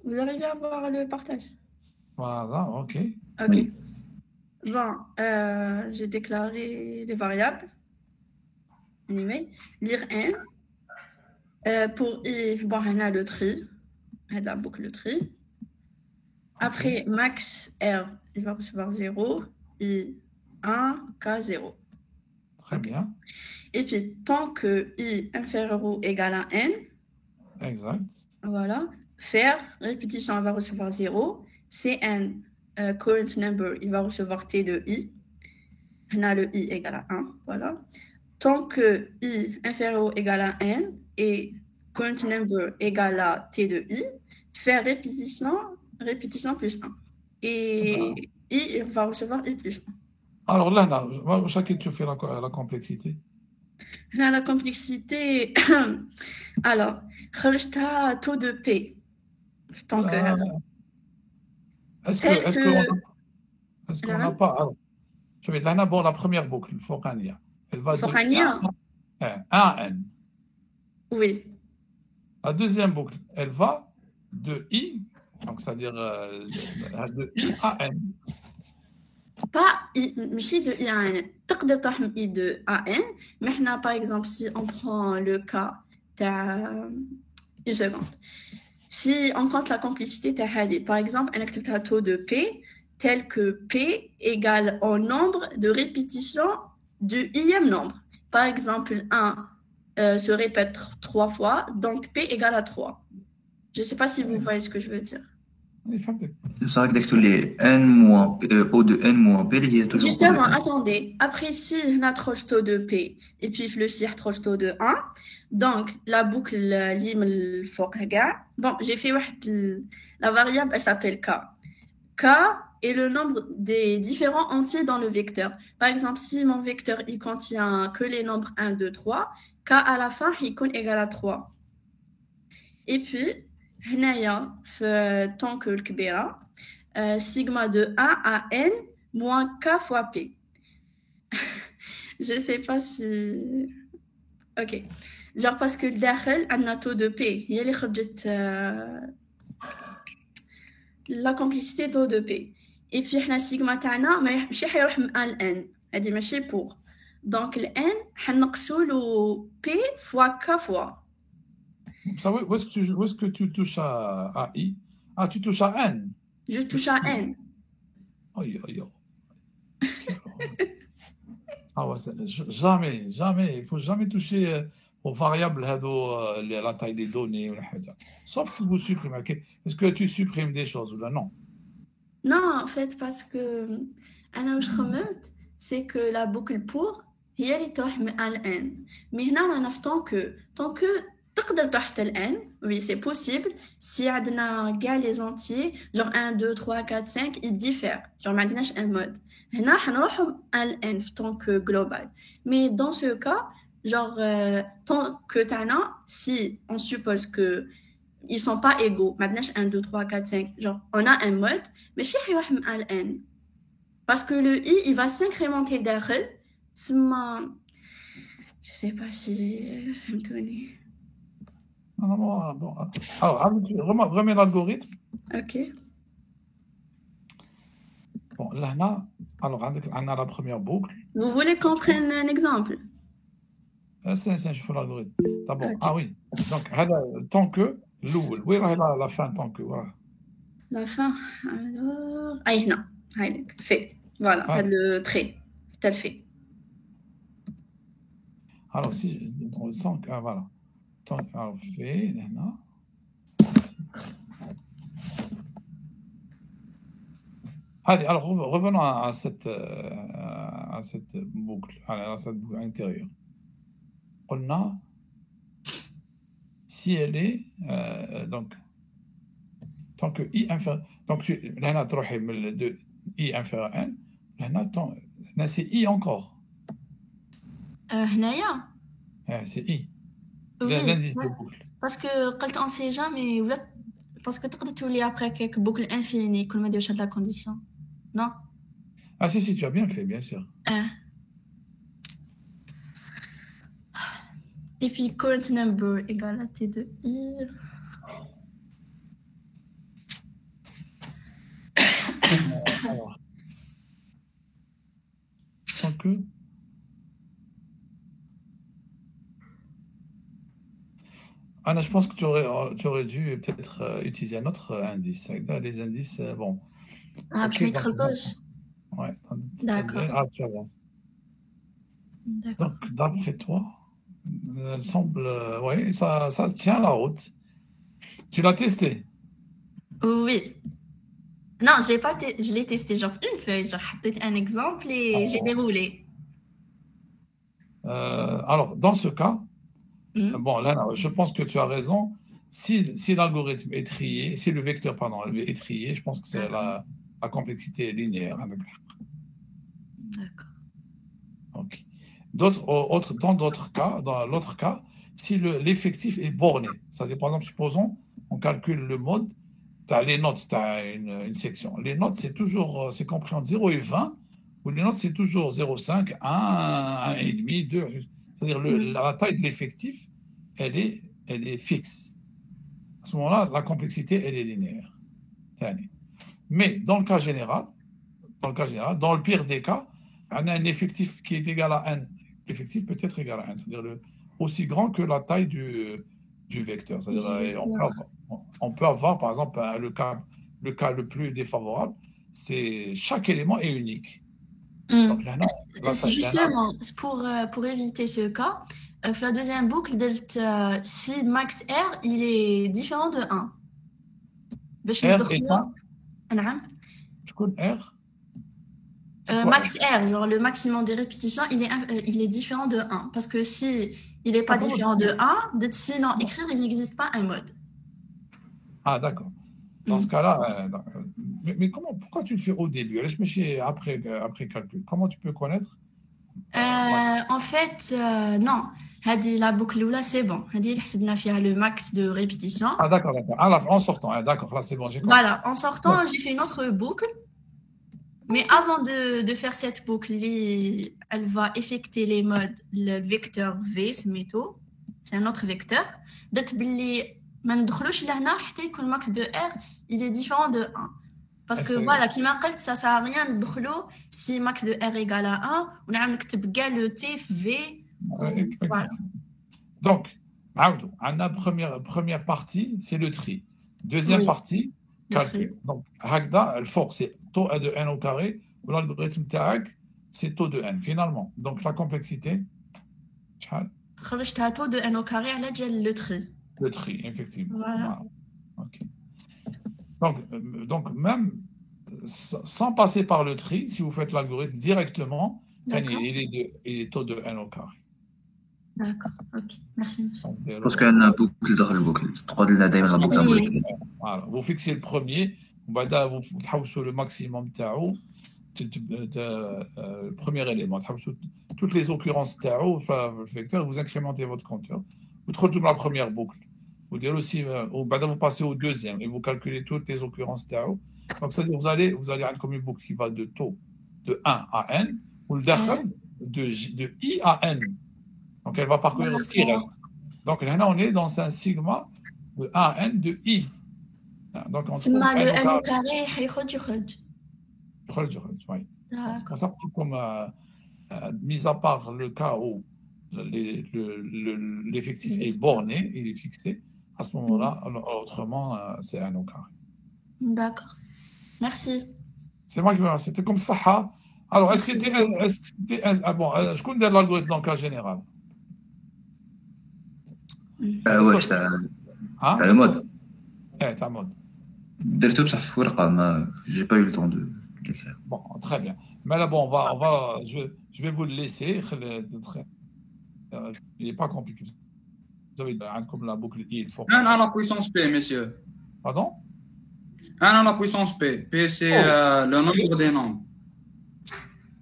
Vous arrivez à voir le partage? Voilà, ok. Ok. Bon, j'ai déclaré les variables. Anyway, lire n. Pour i, bon, on a le tri. On a la boucle le tri. Après, max r, il va recevoir 0. I 1, K0. Très bien. Et puis, tant que I inférieur ou égal à N, exact. Voilà. Faire, répétition, il va recevoir 0. Cn, current number, il va recevoir T de I. On a le I égal à 1. Voilà. Tant que I inférieur ou égal à N et current number égal à T de I, faire répétition plus 1. Et I, il va recevoir I plus 1. Alors là, chacun tu fais la complexité. Là, la complexité. Alors, خرجتها taux de P. Tant que. Est-ce qu'on n'a pas. Alors, je vais là, bon, la première boucle, Fokania. Elle va de 1 à N. Oui. La deuxième boucle, elle va de I, donc c'est-à-dire de I à N. Pas ماشي de I à N. تقدر تحمل I de A N, mais maintenant, par exemple, si on prend le cas une seconde. Si on compte la complicité par exemple, on a un taux de P tel que P égale au nombre de répétitions du ième nombre. Par exemple, 1 se répète 3 fois, donc P égale à 3. Je ne sais pas si vous voyez ce que je veux dire. C'est vrai que les n moins O de n moins P, il y a toujours. Justement, attendez. Après, si on a trop taux de P et puis le CR trop taux de 1, donc la boucle lim bon, j'ai fait la variable, elle s'appelle K. K est le nombre des différents entiers dans le vecteur. Par exemple, si mon vecteur il contient que les nombres 1, 2, 3, K à la fin il est égal à 3. Et puis, هنايا في tant que الكبيرة sigma de 1 à n moins k fois p. Je sais pas si Ok. Genre parce que الداخل عندنا taux de P هي اللي خرجت la complicité taux de P. Et puis احنا السيجما تاعنا ماشي حيروح من 1 ل n. هذه ماشي pour. Donc ال n حنقصوا له P fois K fois. Ça, où est-ce que tu touches à I? Ah, tu touches à N. Je touche à N. Aïe, aïe, aïe. Ah ouais, jamais, il faut jamais toucher aux variables, la taille des données, sauf si vous supprimez. Est-ce que tu supprimes des choses ou là? Non. Non, en fait, parce que أنا واش خممت c'est que la boucle pour هي اللي تروح من 1 ل n. Mais هنا أنا نفتون que تقدر تروح حتى ل n. Oui, c'est possible. Si عندنا كاع les entiers, genre 1, 2, 3, 4, 5, ils diffèrent. Genre ما عندناش un mode. هنا حنروحوا à n tant que global. Mais dans ce cas, genre tant que تاعنا, si on suppose que ils sont pas égaux, ما عندناش 1, 2, 3, 4, 5, genre on a un mode, ماشي حيروح من à n. Parce que le i, il va s'incrémenter لداخل. تسمى je sais pas si فهمتوني. Non, bon. Alors, remets l'algorithme. Ok. Bon, là, alors, on a la première boucle. Vous voulez qu'on prenne un exemple? C'est, je fais l'algorithme. D'abord, Okay. ah oui. Donc, tant que, où est la fin, tant que, voilà. La fin, alors... Ah, هنا. هايدك. Fait. Voilà, Ah. le trait. T'as le fait. Alors, si, dans le sens, voilà. Tant que, alors, fait, là. Allez, alors revenons à cette boucle, à cette boucle intérieure. On a, si elle est, donc, tant que I inférieur, donc là, de I inférieur à N, là, c'est I encore. هنايا. C'est I. Oui, L'indice de boucle. parce que قلت on sait jamais ولا parce que تقدر تولي après كيك boucle infinie كل ما نديروش هاد la condition. Non? Ah si, tu as bien fait, bien sûr. Et puis current number égale à T de I. Alors, tant que Anna, je pense que tu aurais dû peut-être utiliser un autre indice. Là, les indices, bon. Ah, Ok, je mets gauche. Ouais. D'accord. Ah, tu avances. D'accord. Donc, d'après toi, elle semble, oui, ça tient la route. Tu l'as testé? Oui. Non, je l'ai pas je l'ai testé genre une feuille, genre حطيت un exemple et j'ai déroulé. Alors, dans ce cas, Mm. bon, là, je pense que tu as raison. Si l'algorithme est trié, si le vecteur, pardon, est trié, je pense que c'est la complexité linéaire. D'accord. Ok. Dans l'autre cas, si l'effectif est borné, c'est-à-dire, par exemple, supposons, on calcule le mode, tu as les notes, tu as une section. Les notes, c'est compris entre 0 et 20, où les notes, c'est toujours 0,5, 1, 1,5, 2. C'est-à-dire la taille de l'effectif, elle est fixe. À ce moment-là, la complexité, elle est linéaire. Mais dans le cas général, dans le pire des cas, on a un effectif qui est égal à n. L'effectif peut être égal à n, c'est-à-dire aussi grand que la taille du vecteur. C'est-à-dire, on peut avoir, par exemple, le cas le plus défavorable, c'est chaque élément est unique. Donc, là, Justement, pour éviter ce cas, la deuxième boucle, si max R, il est différent de 1. R étant Tu connais R max R, genre le maximum de répétitions, il est différent de 1. Parce que si il n'est pas différent de 1, sinon écrire, il n'existe pas un mode. Ah, d'accord. Dans ce cas-là, mais pourquoi tu le fais au début? Je me suis après calcul. Comment tu peux connaître? En fait, non. La boucle là, c'est bon. Le max de répétition. Ah, d'accord. En sortant, d'accord. Là, c'est bon. Voilà, en sortant, j'ai fait une autre boucle. Mais avant de faire cette boucle, elle va effectuer les modes, le vecteur V, c'est un autre vecteur. D'autres, ما ندخلوش لهنا حتى يكون max de R, il est différent de 1. Parce que voilà, qui m'a dit, ça sert à rien de ندخلو si max de R égale à 1, on a نكتب كاع le T V. Voilà. Donc, la première partie, c'est le tri. Deuxième partie, calcul. Donc, le fort, c'est taux de n au carré, ou l'algorithme TAG, c'est taux de n, finalement. Donc, la complexité, خرجتها taux de n au carré على ديال le tri. Le tri, effectivement. Voilà. Okay. Donc, même sans passer par le tri, si vous faites l'algorithme directement, il est taux de n au carré. D'accord, ok, merci. Parce qu'il y a une boucle dans la boucle. Voilà. Vous fixez le premier, vous faites le maximum le premier élément. Toutes les occurrences le vecteur, vous incrémentez votre compteur. Vous trouvez la première boucle. Vous dites aussi, vous passez au deuxième et vous calculez toutes les occurrences tau. Donc, c'est-à-dire vous allez avoir comme une boucle qui va de taux de 1 à n, ou le dakhal de i à n. Donc, elle va parcourir ce qui reste. Donc, là, on est dans un sigma de 1 à n de i. Donc, on trouve le n au carré, oui. C'est comme ça, comme mis à part le cas où l'effectif est borné, il est fixé, à ce moment-là, autrement, c'est un au carré. D'accord. Merci. C'est moi qui me remercie. C'était comme ça. Alors, est-ce que c'était. Bon, je connais l'algorithme dans le cas général. Ouais, c'est le mode. C'est un mode. J'ai pas eu le temps de l'écrire. Bon, très bien. Mais là, bon, je vais vous le laisser. Il n'est pas compliqué. Vous avez comme la boucle I. 1 à la puissance P, messieurs. Pardon? 1 à la puissance P. P, c'est le nombre des nombres.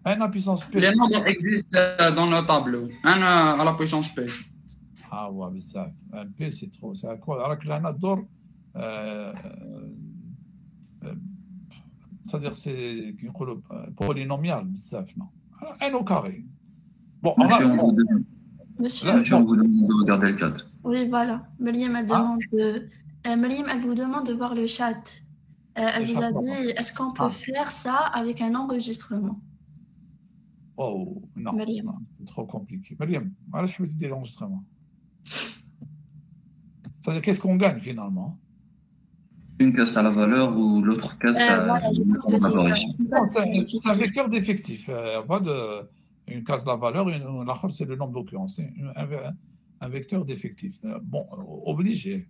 1 à la puissance P. Les nombres existent dans le tableau. 1 à la puissance P. Ah ouais, mais ça, un P, c'est trop. C'est quoi? Alors que là, on adore. C'est-à-dire, c'est polynomial, non? Alors, n au carré. Bon, Monsieur, on vous demande de regarder le chat. Oui, voilà. Mariam, elle vous demande de voir le chat. Elle vous a dit, est-ce qu'on peut faire ça avec un enregistrement? Oh, non, c'est trop compliqué. Mariam, je peux te dire l'enregistrement. C'est-à-dire, qu'est-ce qu'on gagne finalement? Une case à la valeur ou l'autre case à la valeur. C'est un vecteur d'effectif. Pas une case de la valeur, l'autre c'est le nombre d'occurrences. C'est un vecteur d'effectif. Bon, obligé.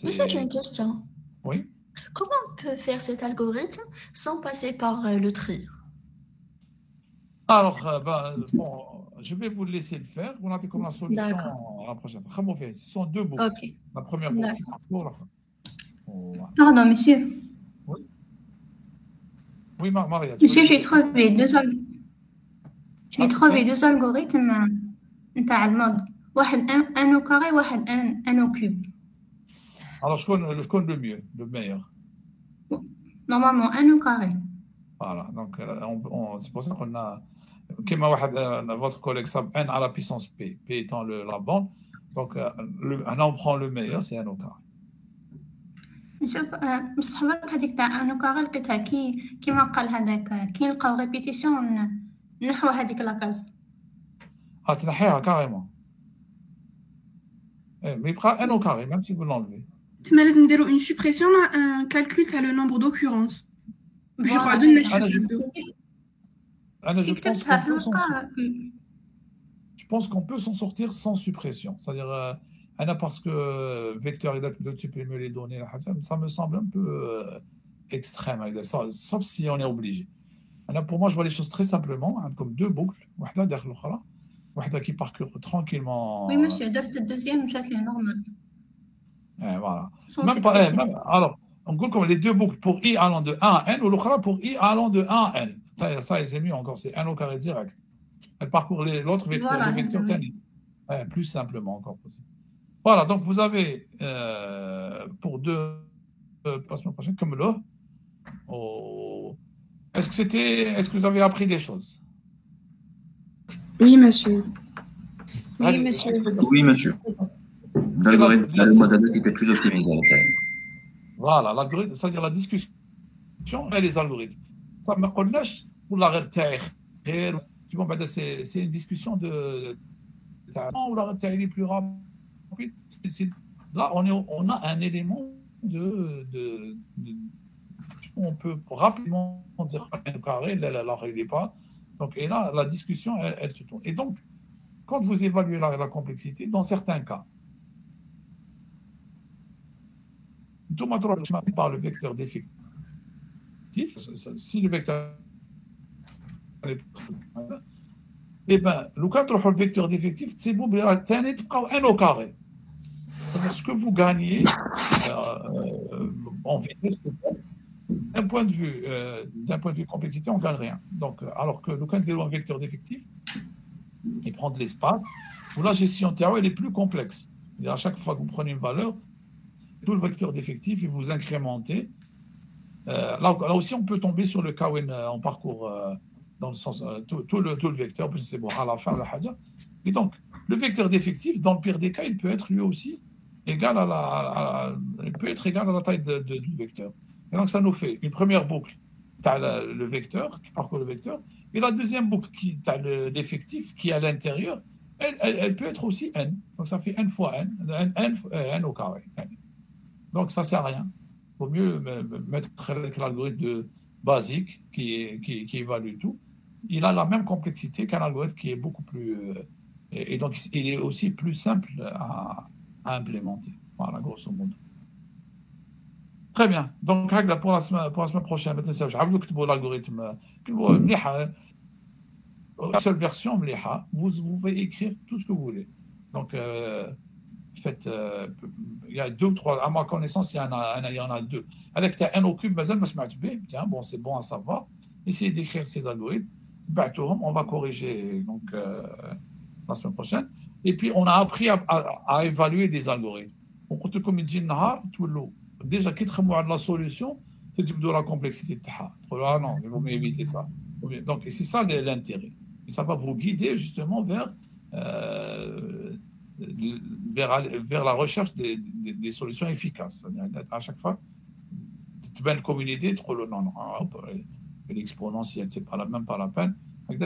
Monsieur, j'ai une question. Oui. Comment on peut faire cet algorithme sans passer par le tri? Alors, bon, je vais vous laisser le faire. Vous avez comme la solution à la prochaine. Ce sont deux boucles. Okay. La première boucle. Pardon, monsieur. Oui. Oui, Maria. Monsieur, j'ai trouvé deux algorithmes نتاع المود. واحد ان au carré, واحد ان au cube. Alors, je connais le mieux, le meilleur. Normalement, un au carré. Voilà, donc c'est pour ça qu'on a. Comme votre collègue sabe, n à la puissance p, p étant la bande. Donc, on prend le meilleur, c'est n au carré. بصح برك هذيك تاع انو كاغي لقيتها كيما قال هذاك كي نلقاو ريبيتيسيون نحو هذيك لاكاز تنحيها كاريمون مي يبقى ان او كاري même si vous l'enlevez. تما لازم نديرو اون سوبريسيون ان كالكول تاع لو نومبر دوكورونس باش يقعدوا لنا انا je pense qu'on peut s'en sortir sans suppression, c'est-à-dire parce que vecteur il a de supprimer les données, ça me semble un peu extrême, sauf si on est obligé. Pour moi, je vois les choses très simplement, comme deux boucles, une qui parcourt tranquillement. Oui, monsieur, le deuxième, chat les normes. Voilà. Alors, on dit comme les deux boucles pour i allant de 1 à n ou l'autre pour i allant de 1 à n. Ça c'est mieux encore, c'est n au carré direct. Elle parcourt l'autre vecteur, voilà, le vecteur tani. Plus simplement encore possible. Voilà, donc vous avez pour deux, la semaine prochaine, comme là, est-ce que vous avez appris des choses? Oui, monsieur. Oui, monsieur. Oui, monsieur. L'algorithme, le modèle était plus optimisé. Voilà, l'algorithme, c'est-à-dire la discussion et les algorithmes. Ça me connaît ou la c'est une discussion de ou la il est plus rapide. Là, on a un élément on peut rapidement dire un carré, là, il n'est pas. Donc, et là, la discussion, elle se tourne. Et donc, quand vous évaluez la complexité, dans certains cas, tout par le vecteur d'effectif, si le vecteur eh bien, le vecteur d'effectif, c'est bon, un au carré. C'est-à-dire ce que vous gagnez en vitesse, d'un point de vue complexité, on ne gagne rien. Donc, alors que le vecteur d'effectif, il prend de l'espace, où la gestion théorique elle est plus complexe. À chaque fois que vous prenez une valeur, tout le vecteur d'effectif et vous incrémentez. Là aussi, on peut tomber sur le cas où on parcourt dans le sens tout le vecteur, parce que c'est bon à la fin la haja. Et donc, le vecteur d'effectif, dans le pire des cas, il peut être lui aussi égal à la taille du vecteur. Et donc, ça nous fait une première boucle, tu as le vecteur qui parcourt le vecteur, et la deuxième boucle, tu as l'effectif qui est à l'intérieur, elle peut être aussi n. Donc, ça fait n fois n au carré. Donc, ça ne sert à rien. Il vaut mieux mettre l'algorithme basique qui évalue tout. Il a la même complexité qu'un algorithme qui est beaucoup plus... et donc, il est aussi plus simple à implémenter. Voilà, grosso modo. Très bien. Donc, pour la semaine prochaine, je vais vous l'algorithme. La seule version, vous pouvez écrire tout ce que vous voulez. Donc, faites, il y a 2 ou 3, à ma connaissance, il y en a 2. Avec ta n au cube, tiens, bon, c'est bon à savoir. Essayez d'écrire ces algorithmes. On va corriger donc, la semaine prochaine. Et puis, on a appris à évaluer des algorithmes. On compte comme une déjà, qui travaille la solution, c'est la complexité de ah non, il vaut mieux éviter ça. Donc, c'est ça l'intérêt. Et ça va vous guider justement vers la recherche des solutions efficaces. À chaque fois, tu mets comme une idée, non, l'exponentielle, c'est même pas la peine.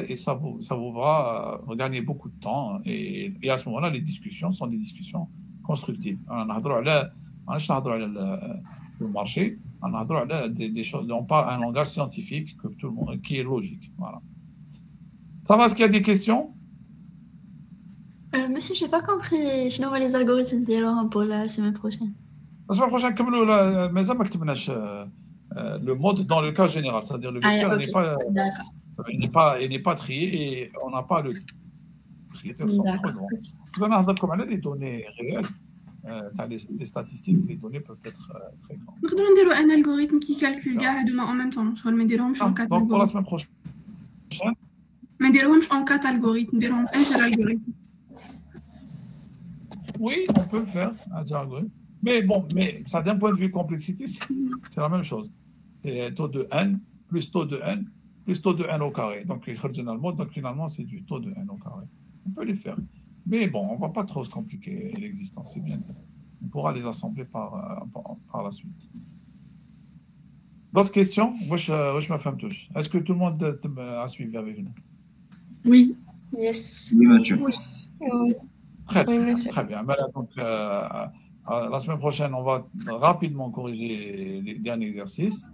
Et ça vous va gagner beaucoup de temps. Et à ce moment-là, les discussions sont des discussions constructives. On a le marché, on a des choses, on parle un langage scientifique que tout le monde, qui est logique. Voilà. Ça va, est-ce qu'il y a des questions? Monsieur, je n'ai pas compris. Je n'ai pas les algorithmes pour la semaine prochaine. La semaine prochaine, comme le mode dans le cas général, c'est-à-dire le vecteur n'est pas trié et on n'a pas le trié. On a comme les données réelles. Les statistiques, les données peuvent être très grandes. Nous avons un algorithme qui calcule en même temps. Donc pour la semaine prochaine. Mais en 4 algorithmes, un seul algorithme. Oui, on peut le faire, un seul algorithme. Mais bon, ça d'un point de vue complexité, c'est la même chose. C'est taux de n plus taux de n plus taux de n au carré. Donc finalement, c'est du taux de n au carré. On peut les faire. Mais bon, on ne va pas trop se compliquer l'existence, c'est bien. On pourra les assembler par la suite. D'autres questions? Est-ce que tout le monde a suivi avec nous? Oui. Yes. Oui, monsieur. Oui. Très bien. Donc, la semaine prochaine, on va rapidement corriger les derniers exercices.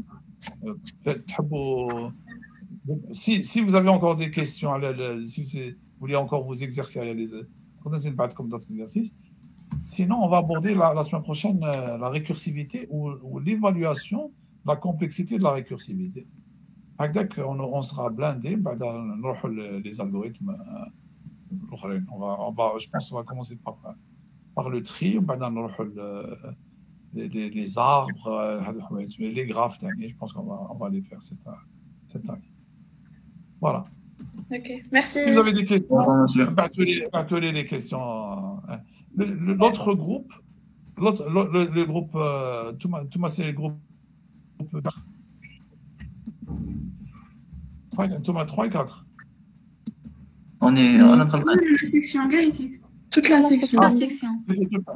Si vous avez encore des questions, si vous voulez encore vous exercer à comme d'autres exercices. Sinon, on va aborder la semaine prochaine la récursivité ou l'évaluation de la complexité de la récursivité. On sera blindé, les algorithmes. Je pense qu'on va commencer par le tri, les arbres, les graphes. Je pense qu'on va les faire cette année. Voilà. Ok, merci. Si vous avez des questions, battez les questions. L'autre groupe, le groupe, Thomas, c'est le groupe. 3 et 4. On est en La section gaïtique. Toute la section. La section.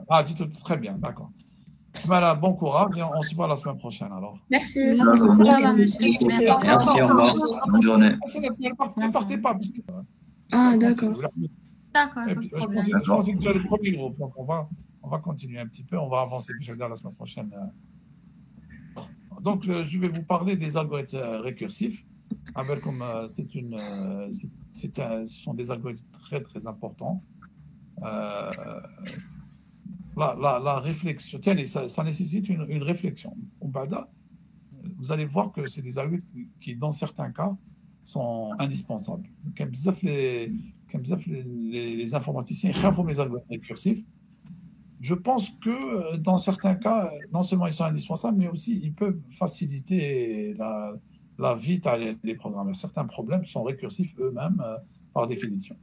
Ah, dis tout, très bien, d'accord. Voilà, bon courage et on se voit la semaine prochaine alors. Merci. Voilà, monsieur. Merci, au revoir. Bonne journée. Ne partez pas. Ah, d'accord. D'accord, Et pas puis, de je problème. pensais que déjà le premier groupe, donc on va continuer un petit peu, on va avancer déjà la semaine prochaine. Donc, je vais vous parler des algorithmes récursifs. Comme ce sont des algorithmes très très importants. La réflexion, tiens, ça nécessite une réflexion. Vous allez voir que c'est des algorithmes qui, dans certains cas, sont indispensables. Comme les informaticiens font mes algorithmes récursifs. Je pense que dans certains cas, non seulement ils sont indispensables, mais aussi ils peuvent faciliter la vie des programmeurs. Certains problèmes sont récursifs eux-mêmes par définition.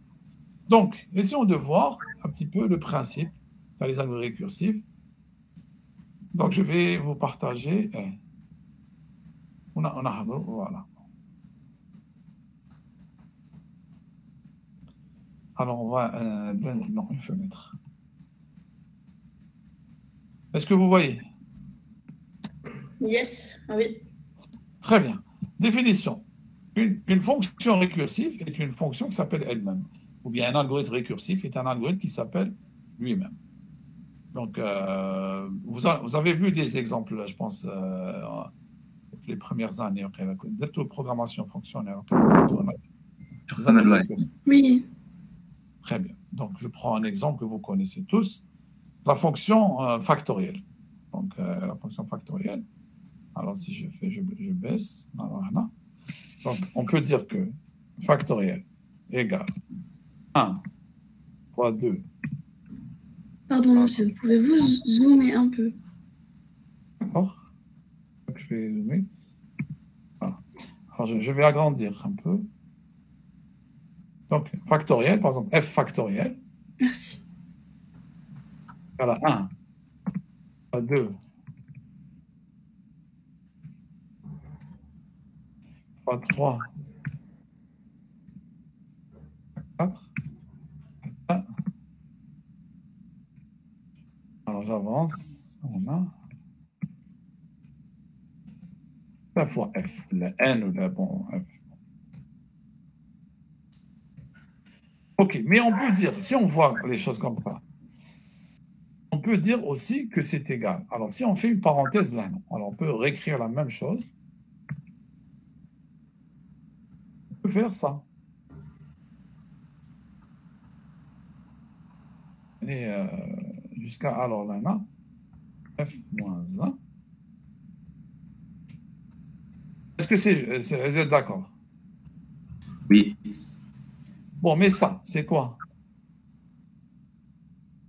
Donc, essayons de voir un petit peu le principe dans les algorithmes récursifs. Donc, je vais vous partager. Voilà. Alors, on va. Non, une fenêtre. Est-ce que vous voyez? Yes, oui. Très bien. Définition. Une fonction récursive est une fonction qui s'appelle elle-même. Ou bien un algorithme récursif est un algorithme qui s'appelle lui-même. Donc, vous avez vu des exemples, je pense, les premières années, de toute programmation fonctionnelle. Oui. Très bien. Donc, je prends un exemple que vous connaissez tous. La fonction factorielle. Donc, la fonction factorielle. Alors, si je fais, je baisse. Alors, là. Donc, on peut dire que factoriel égale 1 fois 2. Pardon, monsieur, pouvez-vous zoomer un peu? D'accord. Donc, je vais zoomer. Voilà. Alors, je vais agrandir un peu. Donc, factoriel, par exemple, f factoriel. Merci. Voilà, 1 fois 2 fois 3 4. Alors, j'avance. On a la fois f, le n ou le bon f. OK, mais on peut dire, si on voit les choses comme ça, on peut dire aussi que c'est égal. Alors, si on fait une parenthèse là, alors on peut réécrire la même chose. On peut faire ça. Et jusqu'à, alors là, f moins 1. Est-ce que vous êtes d'accord? Oui. Bon, mais ça, c'est quoi?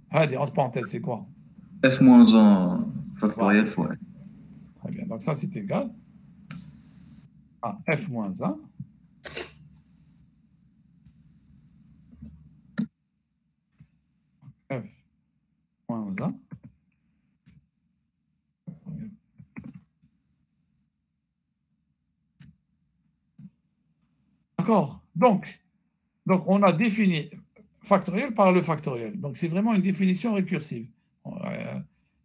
Allez, entre parenthèses, c'est quoi? F moins 1 factoriel fois n. Très bien, donc ça, c'est égal à f moins 1. F moins 1. D'accord. Donc, on a défini factoriel par le factoriel. Donc, c'est vraiment une définition récursive.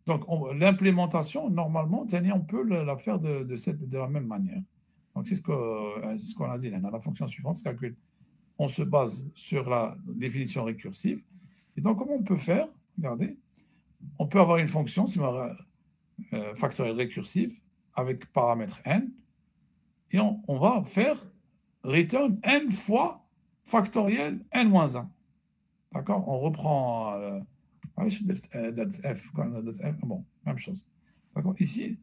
Donc, l'implémentation, normalement, on peut la faire de la même manière. Donc, c'est ce qu'on a dit là. La fonction suivante se calcule. On se base sur la définition récursive. Et donc, comment on peut faire? Regardez. On peut avoir une fonction factorielle récursive avec paramètre n. Et on va faire return n fois factoriel n-1. D'accord? On reprend f. Bon, même chose. D'accord? Ici,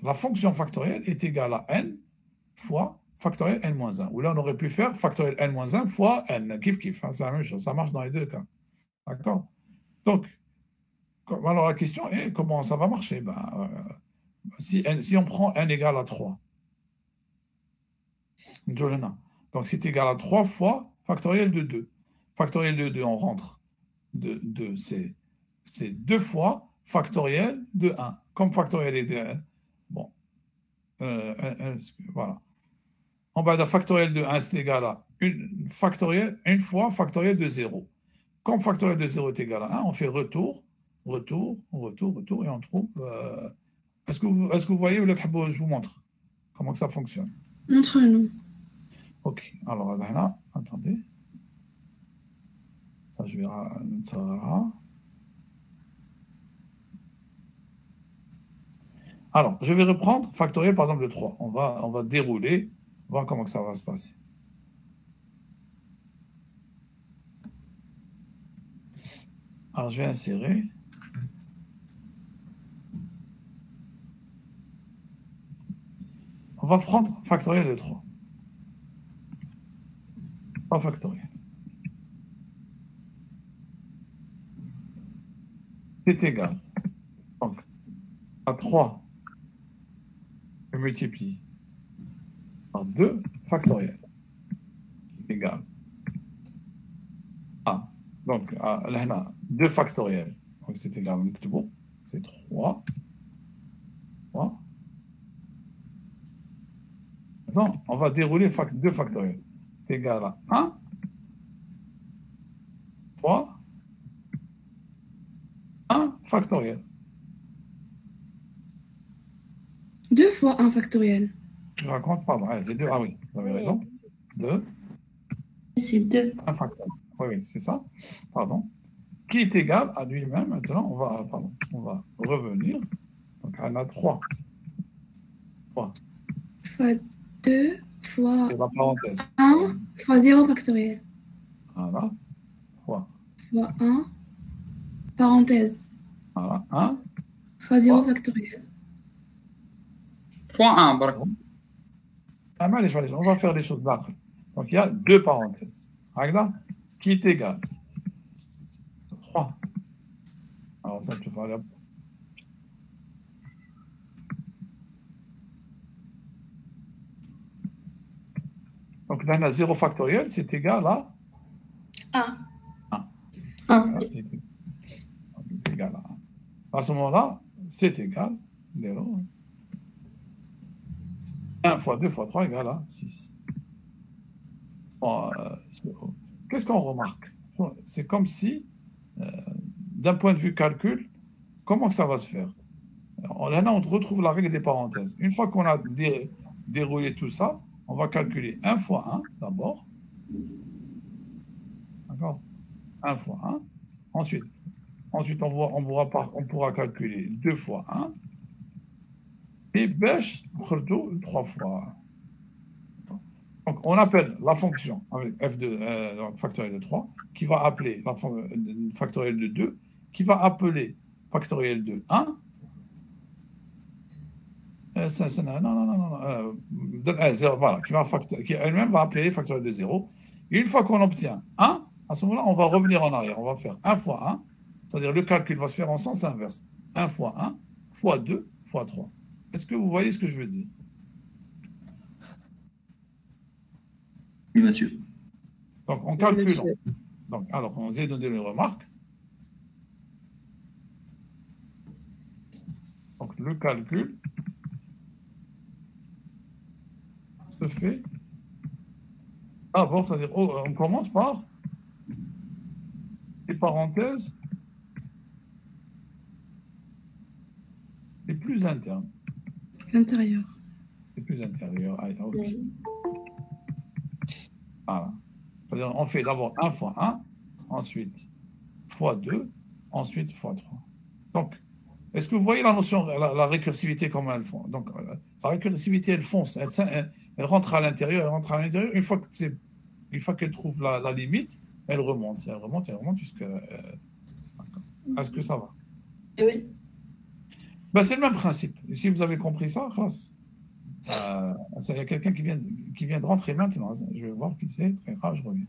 la fonction factorielle est égale à n fois factoriel n-1. Ou là, on aurait pu faire factoriel n-1 fois n. Kif, hein, c'est la même chose. Ça marche dans les deux cas. D'accord? Donc, alors la question est comment ça va marcher? Si on prend n égale à 3, donc c'est égal à 3 fois factoriel de 2. Factoriel de 2, on rentre de 2, c'est 2 fois factoriel de 1. Comme factoriel est de 1. Bon. voilà. En bas de factoriel de 1, c'est égal à une fois factoriel de 0. Comme factoriel de 0 est égal à 1, on fait retour, et on trouve... Est-ce que vous voyez, ou je vous montre comment que ça fonctionne? Montre-nous. Ok, alors là, attendez. Ça, je vais... Alors, je vais reprendre factoriel, par exemple, de 3. On va dérouler, voir comment que ça va se passer. Alors, je vais insérer. On va prendre factoriel de 3. Pas factoriel. C'est égal. Donc, à 3, je multiplie par 2 factoriel. C'est égal à, donc, là, 2 factoriel. Donc, c'est égal à c'est 3. Maintenant, on va dérouler 2 factoriels. C'est égal à 1 fois 1 factoriel. 2 fois 1 factoriel. Je raconte, pardon. C'est 2. Ah oui, vous avez raison. 2. C'est 2. 1 factoriel. Oui, c'est ça. Pardon. Qui est égal à lui-même. Maintenant, on va revenir. Donc, on a 3. 3. Fois 2 fois C'est la parenthèse. 1 fois 0 factoriel. Voilà. Fois 1, parenthèse. Voilà. 1 fois 0 factoriel. Fois 1, bravo. On va faire les choses d'accord. Donc, il y a 2 parenthèses. Regarde, qui est égal 3. Alors, ça, tu vas aller. Donc, là, on a 0 factoriel, c'est égal à 1. 1. C'est égal à 1. À ce moment-là, c'est égal à 0. 1 fois 2 fois 3 égale à 6. Bon, qu'est-ce qu'on remarque? C'est comme si, d'un point de vue calcul, comment ça va se faire? Là, on retrouve la règle des parenthèses. Une fois qu'on a déroulé tout ça, on va calculer 1 fois 1 d'abord. D'accord? 1 fois 1. Ensuite on pourra calculer 2 fois 1. Et bêche, 3 fois. Donc, on appelle la fonction avec f de factoriel de 3 qui va appeler la factoriel de 2 qui va appeler factoriel de 1. Voilà, qui elle-même va appeler factoriel de 0. Et une fois qu'on obtient 1, à ce moment-là, on va revenir en arrière. On va faire 1 fois 1, c'est-à-dire le calcul va se faire en sens inverse. 1 fois 1, fois 2, fois 3. Est-ce que vous voyez ce que je veux dire? Oui, monsieur. Donc, en calculant. Donc, alors, on vous a donné les remarques. Donc, le calcul se fait d'abord, c'est-à-dire, on commence par les parenthèses les plus internes. L'intérieur. Les plus intérieurs. Ah, ok. Voilà. C'est-à-dire, on fait d'abord 1 fois 1, ensuite fois 2, ensuite fois 3. Donc, est-ce que vous voyez la notion, la récursivité, comment elle font? Donc, la récursivité, elle fonce, elle rentre à l'intérieur, Une fois qu'elle trouve la limite, elle remonte jusqu'à... Est-ce que ça va? Oui. Ben, c'est le même principe. Et si vous avez compris ça, il y a quelqu'un qui vient de rentrer maintenant. Je vais voir qui c'est. Très grave, je reviens.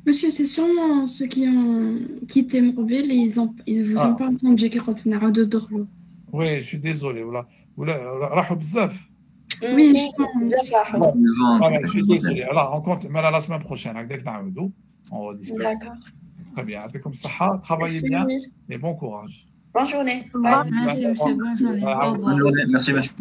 Monsieur, c'est sûrement ceux qui ont quitté Mobile et ils vous ont pas entendu qui continuent de dormir. Oui, je suis désolé. راحوا بزاف. Oui, je pense. Voilà, je suis désolé. Alors, on compte la semaine prochaine. On rediscute. D'accord. Très bien. Comme ça, travaillez bien et bon courage. Bonne journée. Merci, monsieur. Bonne journée. Au revoir. Merci, monsieur.